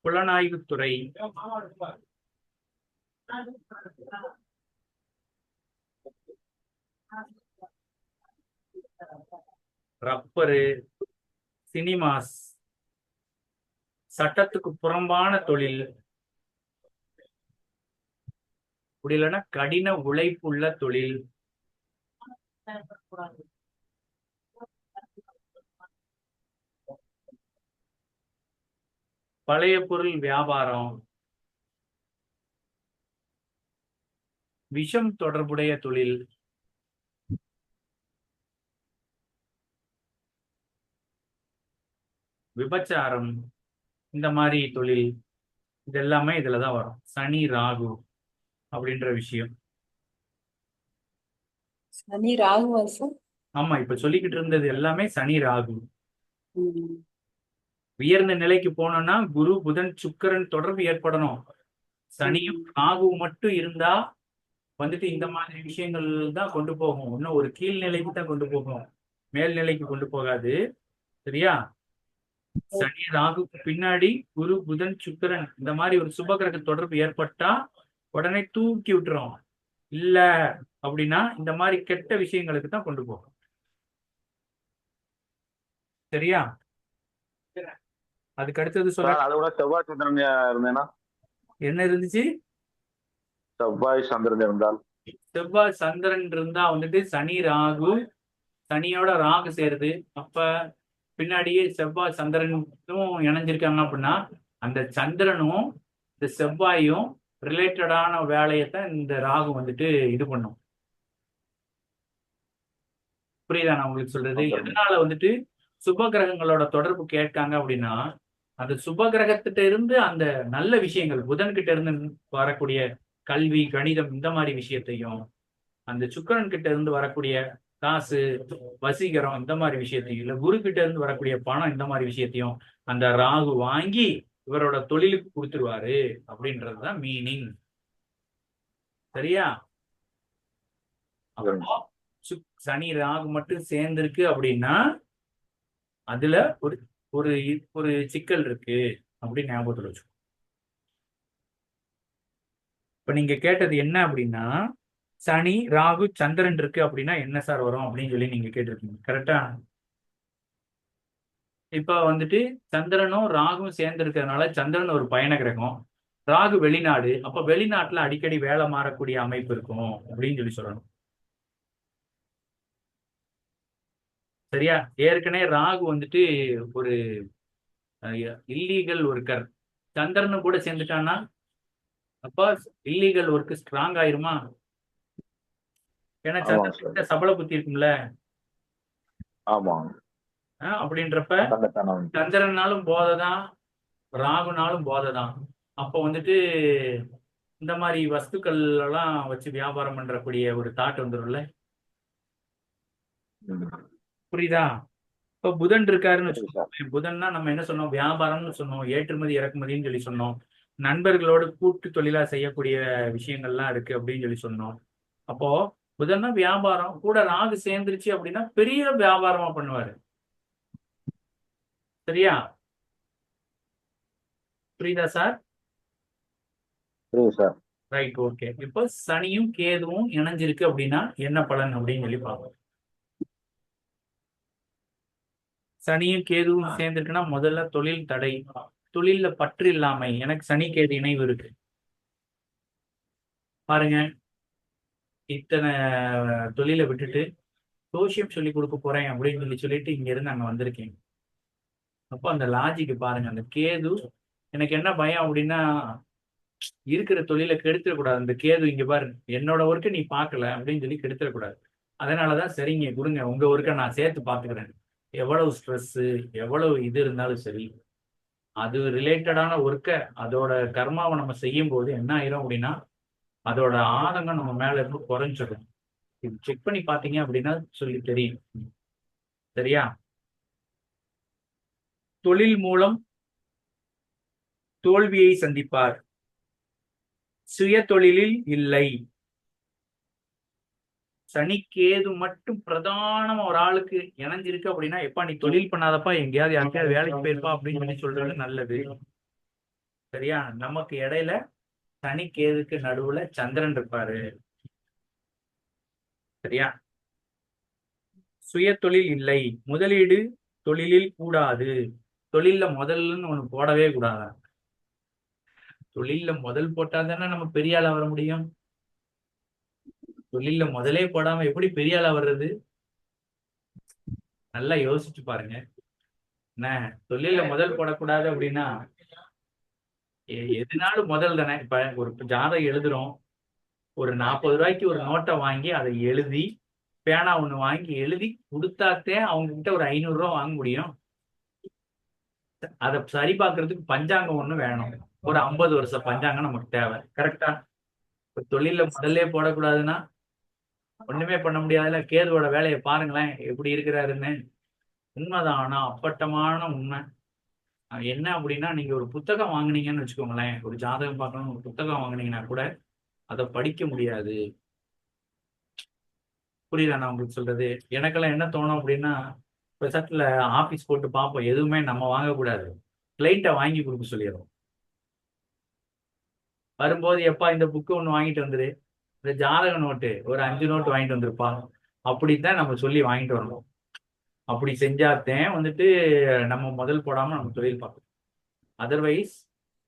புலனாய்வுத்துறை, ரப்பரு, சினிமாஸ், சட்டத்துக்கு புறம்பான தொழில், அப்படி இல்லைன்னா கடின உழைப்புள்ள தொழில், பழைய பொருள் வியாபாரம், விஷம் தொடர்புடைய தொழில், விபச்சாரம், இந்த மாதிரி தொழில், இது எல்லாமே இதுலதான் வரும். சனி ராகு அப்படின்ற விஷயம். சனி ராகு வாசம். ஆமா, இப்ப சொல்லிக்கிட்டு இருந்தது எல்லாமே சனி ராகு. உயர்ந்த நிலைக்கு போனோம்னா குரு புதன் சுக்கிரன் தொடர்பு ஏற்படணும். சனியும் ராகுவும் மட்டும் இருந்தா வந்துட்டு இந்த மாதிரி விஷயங்கள் தான் கொண்டு போகும். இன்னும் ஒரு கீழ்நிலைக்கு தான் கொண்டு போகும், மேல்நிலைக்கு கொண்டு போகாது. சரியா, சனி ராகுக்கு பின்னாடி குரு புதன் சுக்கிரன் இந்த மாதிரி ஒரு சுபகிரக தொடர்பு ஏற்பட்டா உடனே தூக்கி விட்டுரும். இல்ல அப்படின்னா இந்த மாதிரி கெட்ட விஷயங்களுக்கு தான் கொண்டு போகும். சரியா, அதுக்கு அடுத்தது சொல்ல அதோட செவ்வாய் சந்திரன் இருந்தேன்னா என்ன இருந்துச்சு? செவ்வாய் சந்திரன் இருந்தால், செவ்வாய் சந்திரன் இருந்தா வந்துட்டு சனி ராகு, சனியோட ராகு சேருது. அப்ப பின்னாடியே செவ்வாய் சந்திரனும் இணைஞ்சிருக்காங்க அப்படின்னா அந்த சந்திரனும் இந்த செவ்வாயும் ரிலேட்டடான வேலையத்தான் இந்த ராகு வந்துட்டு இது பண்ணும். புரியுதா நான் உங்களுக்கு சொல்றது? எதனால வந்துட்டு சுப கிரகங்களோட தொடர்பு கேட்காங்க அப்படின்னா அந்த சுப கிரகத்திட்ட இருந்து அந்த நல்ல விஷயங்கள் புதன் கிட்ட இருந்து வரக்கூடிய கல்வி கணிதம் இந்த மாதிரி விஷயத்தையும், அந்த சுக்கிரன் கிட்ட இருந்து வரக்கூடிய காசு வசீகரம் இந்த மாதிரி விஷயத்தையும், இல்ல குரு கிட்ட இருந்து வரக்கூடிய பணம் இந்த மாதிரி விஷயத்தையும் அந்த ராகு வாங்கி இவரோட தொழிலுக்கு கொடுத்துருவாரு அப்படின்றதுதான் மீனிங். சரியா? அப்போ சனி ராகு மட்டும் சேர்ந்திருக்கு அப்படின்னா அதுல ஒரு ஒரு ஒரு சிக்கல் இருக்கு அப்படின்னு ஞாபகத்துல வச்சு. இப்ப நீங்க கேட்டது என்ன அப்படின்னா, சனி ராகு சந்திரன் இருக்கு அப்படின்னா என்ன சார் வரும் அப்படின்னு சொல்லி நீங்க கேட்டிருக்கீங்க. கரெக்டா? இப்ப வந்துட்டு சந்திரனும் ராகும் சேர்ந்து இருக்கிறதுனால சந்திரன் ஒரு பயண கிரகம், ராகு வெளிநாடு. அப்ப வெளிநாட்டுல அடிக்கடி வேலை மாறக்கூடிய அமைப்பு இருக்கும் அப்படின்னு சொல்லி சொல்லணும். சரியா? ஏற்கனவே ராகு வந்துட்டு ஒரு இல்லீகல் ஒர்க்கர், சந்திரனும் கூட சேர்ந்துட்டான்னா அப்ப இல்லீகல் ஒர்க் ஸ்ட்ராங் ஆயிருமா? ஏன்னா ஆமாங்க சார். சந்திரன் சபல புத்தி இருக்கும்ல. ஆமாங்க. அப்படின்றப்ப தங்கத்தனம். சந்திரனாலும் போதை தான், ராகுனாலும் போதை தான். அப்போ வந்துட்டு இந்த மாதிரி வஸ்துக்கள் எல்லாம் வச்சு வியாபாரம் பண்றக்கூடிய ஒரு தாட் வந்துடும்ல. ம். புரியுதா? இப்ப புதன் இருக்காருன்னு சரி சார். வச்சுக்கோங்க. புதன்னா நம்ம என்ன சொன்னோம்? வியாபாரம்னு சொன்னோம், ஏற்றுமதி இறக்குமதின்னு சொல்லி சொன்னோம், நண்பர்களோடு கூட்டு தொழிலா செய்யக்கூடிய விஷயங்கள்லாம் இருக்கு அப்படின்னு சொல்லி சொன்னோம். அப்போ புதன்னா வியாபாரம் கூட ராகு சேர்ந்துருச்சு அப்படின்னா பெரிய வியாபாரமா பண்ணுவாரு. சரியா? புரியுதா சார்? புரியுது சார். Right, okay. இப்போ சனியும் கேதுவும் இணைஞ்சிருக்கு அப்படின்னா என்ன பலன் அப்படின்னு சொல்லி பார்ப்போம். சனியும் கேதுவும் சேர்ந்திருக்குன்னா முதல்ல தொழில் தடை, தொழில்ல பற்று இல்லாமை. எனக்கு சனி கேது இணைவு இருக்கு பாருங்க. இத்தனை தொழிலை விட்டுட்டு சோசியம் சொல்லி கொடுக்க போறேன் அப்படின்னு சொல்லிட்டு இங்க இருந்து அங்க வந்திருக்கேன். அப்போ அந்த லாஜிக்கு பாருங்க. அந்த கேது எனக்கு என்ன பயம் அப்படின்னா இருக்கிற தொழிலை கெடுத்துடக்கூடாது. அந்த கேது இங்க பாரு, என்னோட ஒர்க்கை நீ பார்க்கல அப்படின்னு சொல்லி கெடுத்துடக்கூடாது. அதனாலதான் சரிங்க கொடுங்க, உங்க ஒர்க்கை நான் சேர்த்து பார்த்துக்கிறேன். எவ்வளவு ஸ்ட்ரெஸ் எவ்வளவு இது இருந்தாலும் சரி, அது ரிலேட்டடான ஒர்க்கை அதோட கர்மாவை நம்ம செய்யும் போது என்ன ஆயிரும் அப்படின்னா அதோட ஆதங்கம் நம்ம மேல இருந்து குறைஞ்சிடும். இது செக் பண்ணி பார்த்தீங்க அப்படின்னா சொல்லி தெரியும். சரியா? தொழில் மூலம் தோல்வியை சந்திப்பார், சுய தொழிலில் இல்லை. சனி கேது மட்டும் பிரதானமா ஒரு ஆளுக்கு இணைஞ்சிருக்கு அப்படின்னா, எப்பா நீ தொழில் பண்ணாதப்பா, எங்கேயாவது யாருக்கையாவது வேலைக்கு போயிருப்பா அப்படின்னு சொல்லி சொல்றது நல்லது. சரியா? நமக்கு இடையில சனி கேதுக்கு நடுவுல சந்திரன் இருப்பாரு. சரியா? சுய தொழில் இல்லை, முதலீடு தொழிலில் கூடாது. தொழில்ல முதல்னு ஒண்ணு போடவே கூடாது. தொழில்ல முதல் போட்டா தானே நம்ம பெரிய ஆளா வர முடியும். தொழில்ல முதலே போடாம எப்படி பெரிய ஆளா வர்றது? நல்லா யோசிச்சு பாருங்க. என்ன தொழில்ல முதல் போடக்கூடாது அப்படின்னா எதுனாலும் முதல் தானே. இப்ப ஒரு ஜாதகம் எழுதுறோம், ஒரு 40 ரூபாய்க்கு ஒரு நோட்டை வாங்கி அதை எழுதி பேனா ஒண்ணு வாங்கி எழுதி கொடுத்தாத்தே அவங்க கிட்ட ஒரு 500 ரூபா வாங்க முடியும். அதை சரி பார்க்கறதுக்கு பஞ்சாங்கம் ஒண்ணு வேணும். ஒரு 50 வருஷம் பஞ்சாங்கம் நமக்கு தேவை. கரெக்டா? இப்ப தொழில முதல்ல போடக்கூடாதுன்னா ஒண்ணுமே பண்ண முடியாதுல. கேதுவோட வேலையை பாருங்களேன் எப்படி இருக்கிறாருன்னு. உண்மைதான், ஆனா அப்பட்டமான உண்மை. என்ன அப்படின்னா நீங்க ஒரு புத்தகம் வாங்குனீங்கன்னு வச்சுக்கோங்களேன், ஒரு ஜாதகம் பார்க்கணும் ஒரு புத்தகம் வாங்குனீங்கன்னா கூட அதை படிக்க முடியாது. புரியுதா நான் உங்களுக்கு சொல்றது? எனக்கெல்லாம் என்ன தோணும் அப்படின்னா, பெசட்ல ஆபீஸ் போட்டு பார்ப்போம், எதுவுமே நம்ம வாங்கக்கூடாது, கிளைண்ட்டை வாங்கி கொடுக்க சொல்லிடுறோம். வரும்போது எப்பா இந்த புக்கு ஒன்று வாங்கிட்டு வந்துரு, இந்த ஜாதக நோட்டு ஒரு 5 நோட்டு வாங்கிட்டு வந்திருப்பா, அப்படித்தான் நம்ம சொல்லி வாங்கிட்டு வரணும். அப்படி செஞ்சாத்தேன் வந்துட்டு நம்ம முதல் போடாம நம்ம தொழில் பார்க்கணும். அதர்வைஸ்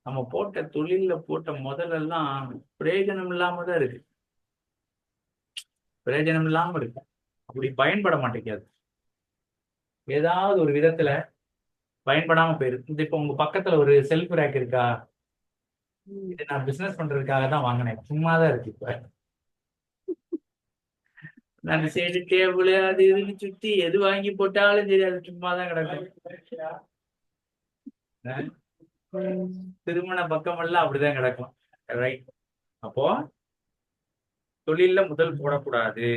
நம்ம போட்ட தொழில போட்ட முதலெல்லாம் பிரயோஜனம் இல்லாம தான் இருக்கு. பிரயோஜனம் இல்லாம இருக்கு, அப்படி பயன்பட மாட்டேங்காது. ஏதாவது ஒரு விதத்துல பயன்படாம போயிருக்கு. இப்ப உங்க பக்கத்துல ஒரு செல்ஃப் ரேக் இருக்கா? இது நான் பிசினஸ் பண்றதுக்காக தான் வாங்கினேன், சும்மாதான் இருக்கு. இப்ப நான் சைடு டேபிள் அது இதுன்னு சுத்தி எது வாங்கி போட்டாலும் சரி அது சும்மாதான் கிடக்கும். திருமண பக்கமெல்லாம் அப்படிதான் கிடக்கும். ரைட். அப்போ தொழில்ல முதல் போடக்கூடாது.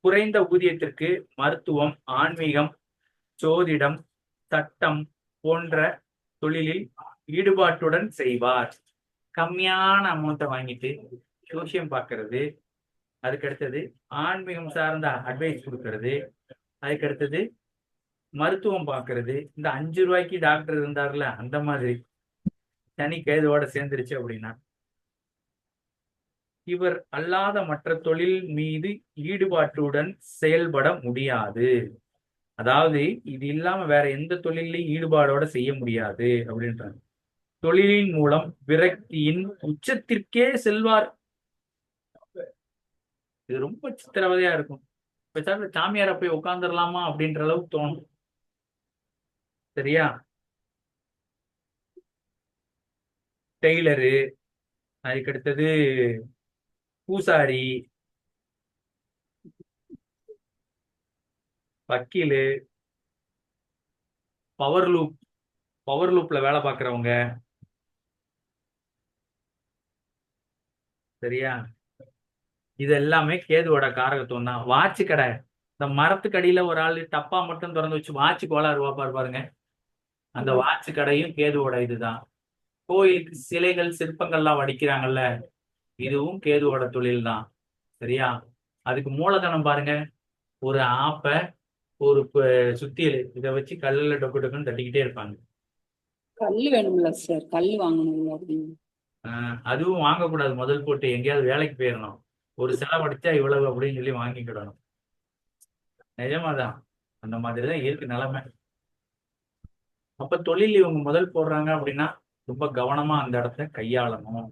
குறைந்த ஊதியத்திற்கு மருத்துவம், ஆன்மீகம், ஜோதிடம், சட்டம் போன்ற தொழிலில் ஈடுபாட்டுடன் செய்வார். கம்மியான அமௌண்ட்டை வாங்கிட்டு ஜோசியம் பார்க்கறது, அதுக்கு அடுத்தது ஆன்மீகம் சார்ந்த அட்வைஸ் கொடுக்கறது, அதுக்கு அடுத்தது மருத்துவம் பார்க்கறது. இந்த 5 ரூபாய்க்கு டாக்டர் இருந்தார்ல அந்த மாதிரி சனி கேதுவோட சேர்ந்துருச்சு அப்படின்னா இவர் அல்லாத மற்ற தொழில் மீது ஈடுபாட்டுடன் செயல்பட முடியாது. அதாவது இது இல்லாம வேற எந்த தொழிலையும் ஈடுபாடோட செய்ய முடியாது அப்படின்றாங்க. தொழிலின் மூலம் விரக்தியின் உச்சத்திற்கே செல்வார். இது ரொம்ப சித்திரவதையா இருக்கும். பேசாம சாமியார போய் உட்காந்துடலாமா அப்படின்ற அளவுக்கு தோணும். சரியா? டெய்லரு, அதுக்கு அடுத்தது பூசாரி, வக்கீலு, பவர் லூப்ல வேலை பார்க்கறவங்க. சரியா? இது எல்லாமே கேதுவோட காரகத்துவம் தான். வாட்ச் கடை, இந்த மரத்துக்கு அடியில ஒரு ஆள் டப்பா மட்டும் திறந்து வச்சு வாட்ச் கோளாறுவா பாருங்க, அந்த வாட்ச் கடையும் கேதுவோட இதுதான். கோயிலுக்கு சிலைகள் சிற்பங்கள்லாம் வடிக்கிறாங்கல்ல, இதுவும் கேதுவோட தொழில் தான். சரியா? அதுக்கு மூலதனம் பாருங்க, ஒரு ஆப்ப, ஒரு சுத்தியல், இதை வச்சு கல்லுல டொக்கு டொக்குன்னு தட்டிக்கிட்டே இருப்பாங்க. கல்லு வேணும்ல சார், கல்லு வாங்கணும்ல அப்படின்னு. அதுவும் வாங்கக்கூடாது. முதல் போட்டு எங்கேயாவது வேலைக்கு போயிடணும். ஒரு சிலை படிச்சா இவ்வளவு அப்படின்னு சொல்லி வாங்கிக்கிடணும். நிஜமாதான், அந்த மாதிரிதான் இருக்கு நிலைமை. அப்ப தொழில் இவங்க முதல் போடுறாங்க அப்படின்னா ரொம்ப கவனமா அந்த இடத்த கையாளணும்.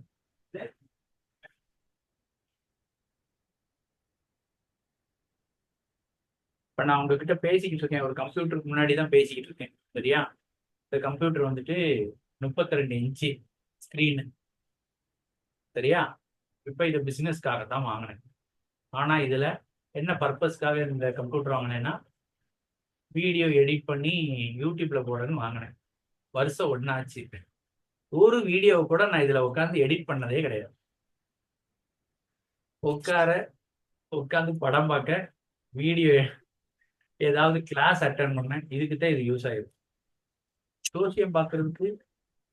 இப்ப நான் உங்ககிட்ட பேசிக்கிட்டு இருக்கேன், ஒரு கம்ப்யூட்டருக்கு முன்னாடி தான் பேசிக்கிட்டு இருக்கேன். சரியா? இந்த கம்ப்யூட்டர் வந்துட்டு 32 இன்ச்சு ஸ்கிரீனு. சரியா? இப்ப இது பிசினஸ்க்காக தான் வாங்கினேன். ஆனா இதுல என்ன பர்பஸ்க்காக இந்த கம்ப்யூட்டர் வாங்கினேன்னா, வீடியோ எடிட் பண்ணி யூடியூப்ல போடணும்னு வாங்கினேன். வருஷம் ஒன்னாச்சு. ஒரு வீடியோவை கூட நான் இதுல உட்காந்து எடிட் பண்ணதே கிடையாது. உட்காந்து படம் பார்க்க, வீடியோ ஏதாவது கிளாஸ் அட்டன் பண்ணேன், இதுக்கு தான் இது யூஸ் ஆயிடும். ஜோசியம் பார்க்கறதுக்கு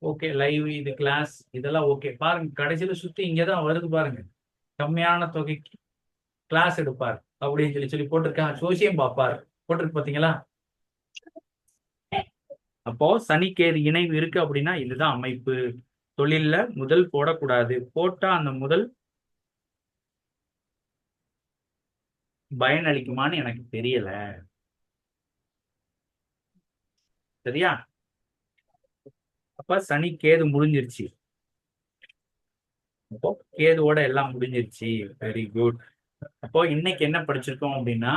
ஓகே, லைவ், இது கிளாஸ், இதெல்லாம் ஓகே. பாருங்க, கடைசியில சுத்தி இங்கதான் வருது பாருங்க, கம்மியான தொகைக்கு கிளாஸ் எடுப்பார் அப்படின்னு சொல்லி போட்டிருக்கேன். ஜோசியம் பார்ப்பார் போட்டிருக்கு, பாத்தீங்களா? அப்போ சனிக்கேது இணைவு இருக்கு அப்படின்னா இதுதான் அமைப்பு. தொழில்ல முதல் போடக்கூடாது. போட்டா அந்த முதல் பயனளிக்குமான்னு எனக்கு தெரியல. சரியா? அப்ப சனி கேது முடிஞ்சிருச்சு. அப்போ கேதுவோட எல்லாம் முடிஞ்சிருச்சு. Very good. அப்போ இன்னைக்கு என்ன படிச்சிருக்கோம் அப்படின்னா,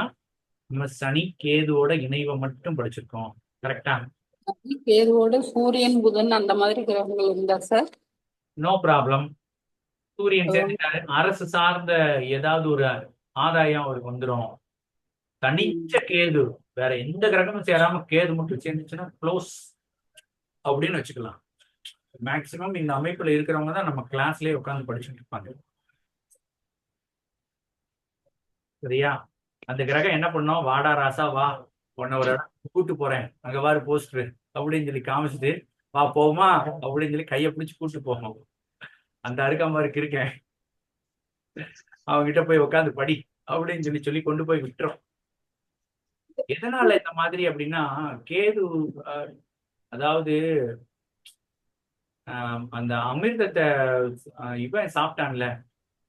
நம்ம சனி கேதுவோட இணைவை மட்டும் படிச்சிருக்கோம். கரெக்டா? கேதுவோட சூரியன் புதன் அந்த மாதிரி கிரகங்கள் இருந்தா சார் நோ ப்ராப்ளம். சூரியன் சேர்ந்துட்டாரு, அரசு சார்ந்த ஏதாவது ஒரு ஆதாயம் அவருக்கு வந்துடும். தனிச்ச கேது, வேற எந்த கிரகமும் சேராம கேது மட்டும் சேர்ந்துச்சுன்னா க்ளோஸ் அப்படின்னு வச்சுக்கலாம். மேக்சிமம் இந்த அமைப்புல இருக்கிறவங்க தான் நம்ம கிளாஸ்லயே உட்காந்து படிச்சுட்டு இருப்பாங்க. சரியா? அந்த கிரகம் என்ன பண்ணோம், வாடா ராசா வா, உன்னை ஒரு இடம் கூட்டு போறேன், அங்க வாரு போஸ்டர் அப்படின்னு சொல்லி காமிச்சிட்டு, வா போமா அப்படின்னு சொல்லி கையை பிடிச்சி கூட்டு போகணும். அந்த அருகாமருக்கு இருக்கேன், அவங்ககிட்ட போய் உட்காந்து படி அப்படின்னு சொல்லி கொண்டு போய் விட்டுரும். எதனால இந்த மாதிரி அப்படின்னா, கேது அதாவது அந்த அமிர்தத்தை இவன் சாப்பிட்டான்ல,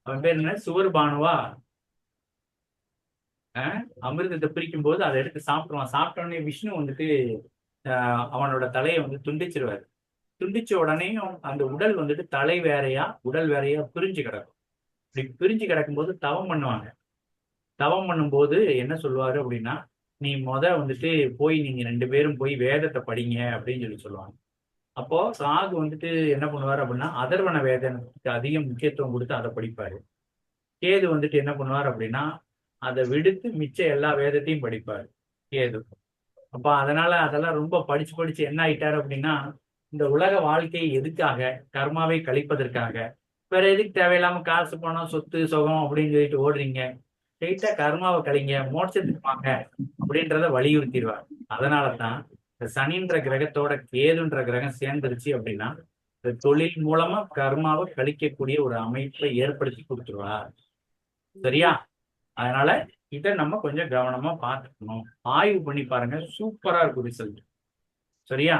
அவன் பேர் என்ன, சுவர் பானுவா, அமிர்தத்தை பிரிக்கும் போது அதை எடுத்து சாப்பிடுவான். சாப்பிட்டோடனே விஷ்ணு வந்துட்டு அவனோட தலையை வந்து துண்டிச்சிருவாரு. துண்டிச்ச உடனே அந்த உடல் வந்துட்டு தலை வேறையா உடல் வேறையா பிரிஞ்சு கிடக்கும். இப்படி பிரிஞ்சு கிடக்கும் போது தவம் பண்ணுவாங்க. தவம் பண்ணும்போது என்ன சொல்லுவாரு அப்படின்னா, நீ வந்துட்டு போய் நீங்க 2 பேரும் போய் வேதத்தை படிங்க அப்படின்னு சொல்லுவாங்க. அப்போ ராகு வந்துட்டு என்ன பண்ணுவார் அப்படின்னா, அதர்வன வேதத்துக்கு அதிக முக்கியத்துவம் கொடுத்து அதை படிப்பாரு. கேது வந்துட்டு என்ன பண்ணுவார் அப்படின்னா, அதை விடுத்து மிச்ச எல்லா வேதத்தையும் படிப்பாரு கேது. அப்ப அதனால அதெல்லாம் ரொம்ப படிச்சு என்ன ஆயிட்டாரு அப்படின்னா, இந்த உலக வாழ்க்கை எதுக்காக? கர்மாவை கழிப்பதற்காக. வேற எதுக்கு தேவையில்லாம காசு, பணம், சொத்து, சுகம் அப்படின்னு சொல்லிட்டு ஓடுறீங்க? ஸ்ட்ரெயிட்டா கர்மாவை கழிங்க, மோட்சத்துக்கு வாங்க அப்படின்றத வலியுறுத்திடுவார். அதனாலதான் இந்த சனின்ற கிரகத்தோட கேதுன்ற கிரகம் சேர்ந்துருச்சு அப்படின்னா இந்த தொழில் மூலமா கர்மாவை கழிக்கக்கூடிய ஒரு அமைப்பை ஏற்படுத்தி கொடுத்துருவார். சரியா? அதனால இதை நம்ம கொஞ்சம் கவனமா பார்த்துக்கணும். ஆய்வு பண்ணி பாருங்க, சூப்பரா இருக்கும் ரிசல்ட். சரியா?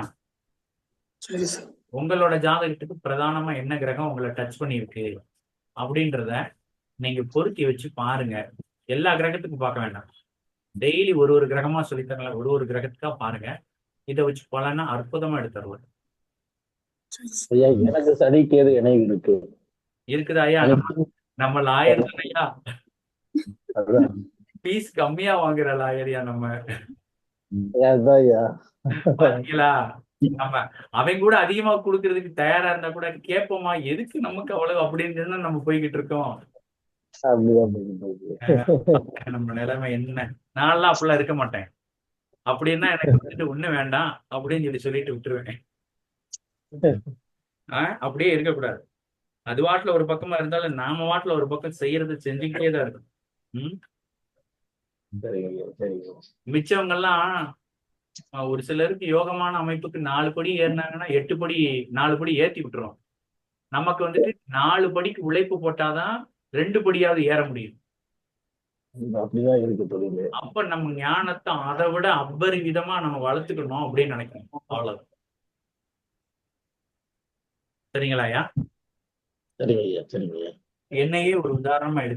சரி சார். உங்களோட ஜாதகத்துக்கு பிரதானமா என்ன கிரகம் உங்களை டச் பண்ணியிருக்கு அப்படின்றத நீங்க பொருத்தி வச்சு பாருங்க. எல்லா கிரகத்துக்கும் பார்க்க வேண்டாம், டெய்லி ஒரு ஒரு கிரகமா சொல்லித்தரல, ஒரு ஒரு கிரகத்துக்கா பாருங்க. இதை வச்சு பலனா அற்புதமா எடுத்துருவார். ஐயா எனக்கு சனி கேது இணைவு இருக்கு. இருக்குதா ஐயா? நம்ம லாயர் ஐயா, அதான் ஃபீஸ் கம்மியா வாங்குற லாயரியா நம்ம. அதுதான் ஐயா. பாத்தீங்களா? நம்ம அவன் கூட அதிகமா கொடுக்கறதுக்கு தயாரா இருந்தா கூட கேட்போமா, எதுக்கு நமக்கு அவ்வளவு அப்படின்னு நம்ம போய்கிட்டு இருக்கோம். அப்படிதான் போயிட்டு இருக்கு. நம்ம நிலைமை என்ன? நான்லாம் அப்படிலாம் இருக்க மாட்டேன். அப்படின்னா எனக்கு வந்துட்டு ஒண்ணு வேண்டாம் அப்படின்னு சொல்லிட்டு விட்டுருவேன். அப்படியே இருக்கக்கூடாது. அது வாட்டுல ஒரு பக்கமா இருந்தாலும் நாம வாட்டுல ஒரு பக்கம் செய்யறது செஞ்சுக்கிட்டே தான் இருக்கும். சரிங்க ஐயா, சரிங்க. மிச்சவங்க எல்லாம் ஒரு சிலருக்கு யோகமான அமைப்புக்கு 4 படி ஏறினாங்கன்னா 8 படி 4 படி ஏத்தி விட்டுரும். நமக்கு வந்துட்டு 4 படிக்கு உழைப்பு போட்டாதான் 2 படியாவது ஏற முடியும். அப்படிதான் இருக்கு தொழில். அப்ப நம்ம ஞானத்தை அதை விட அபரிவிதமா நம்ம வளர்த்துக்கணும் அப்படின்னு நினைக்கணும். அவ்வளவு. சரிங்களா ஐயா? சரிங்க ஐயா, சரிங்க ஐயா. என்னையே ஒரு உதாரணமா எடுத்து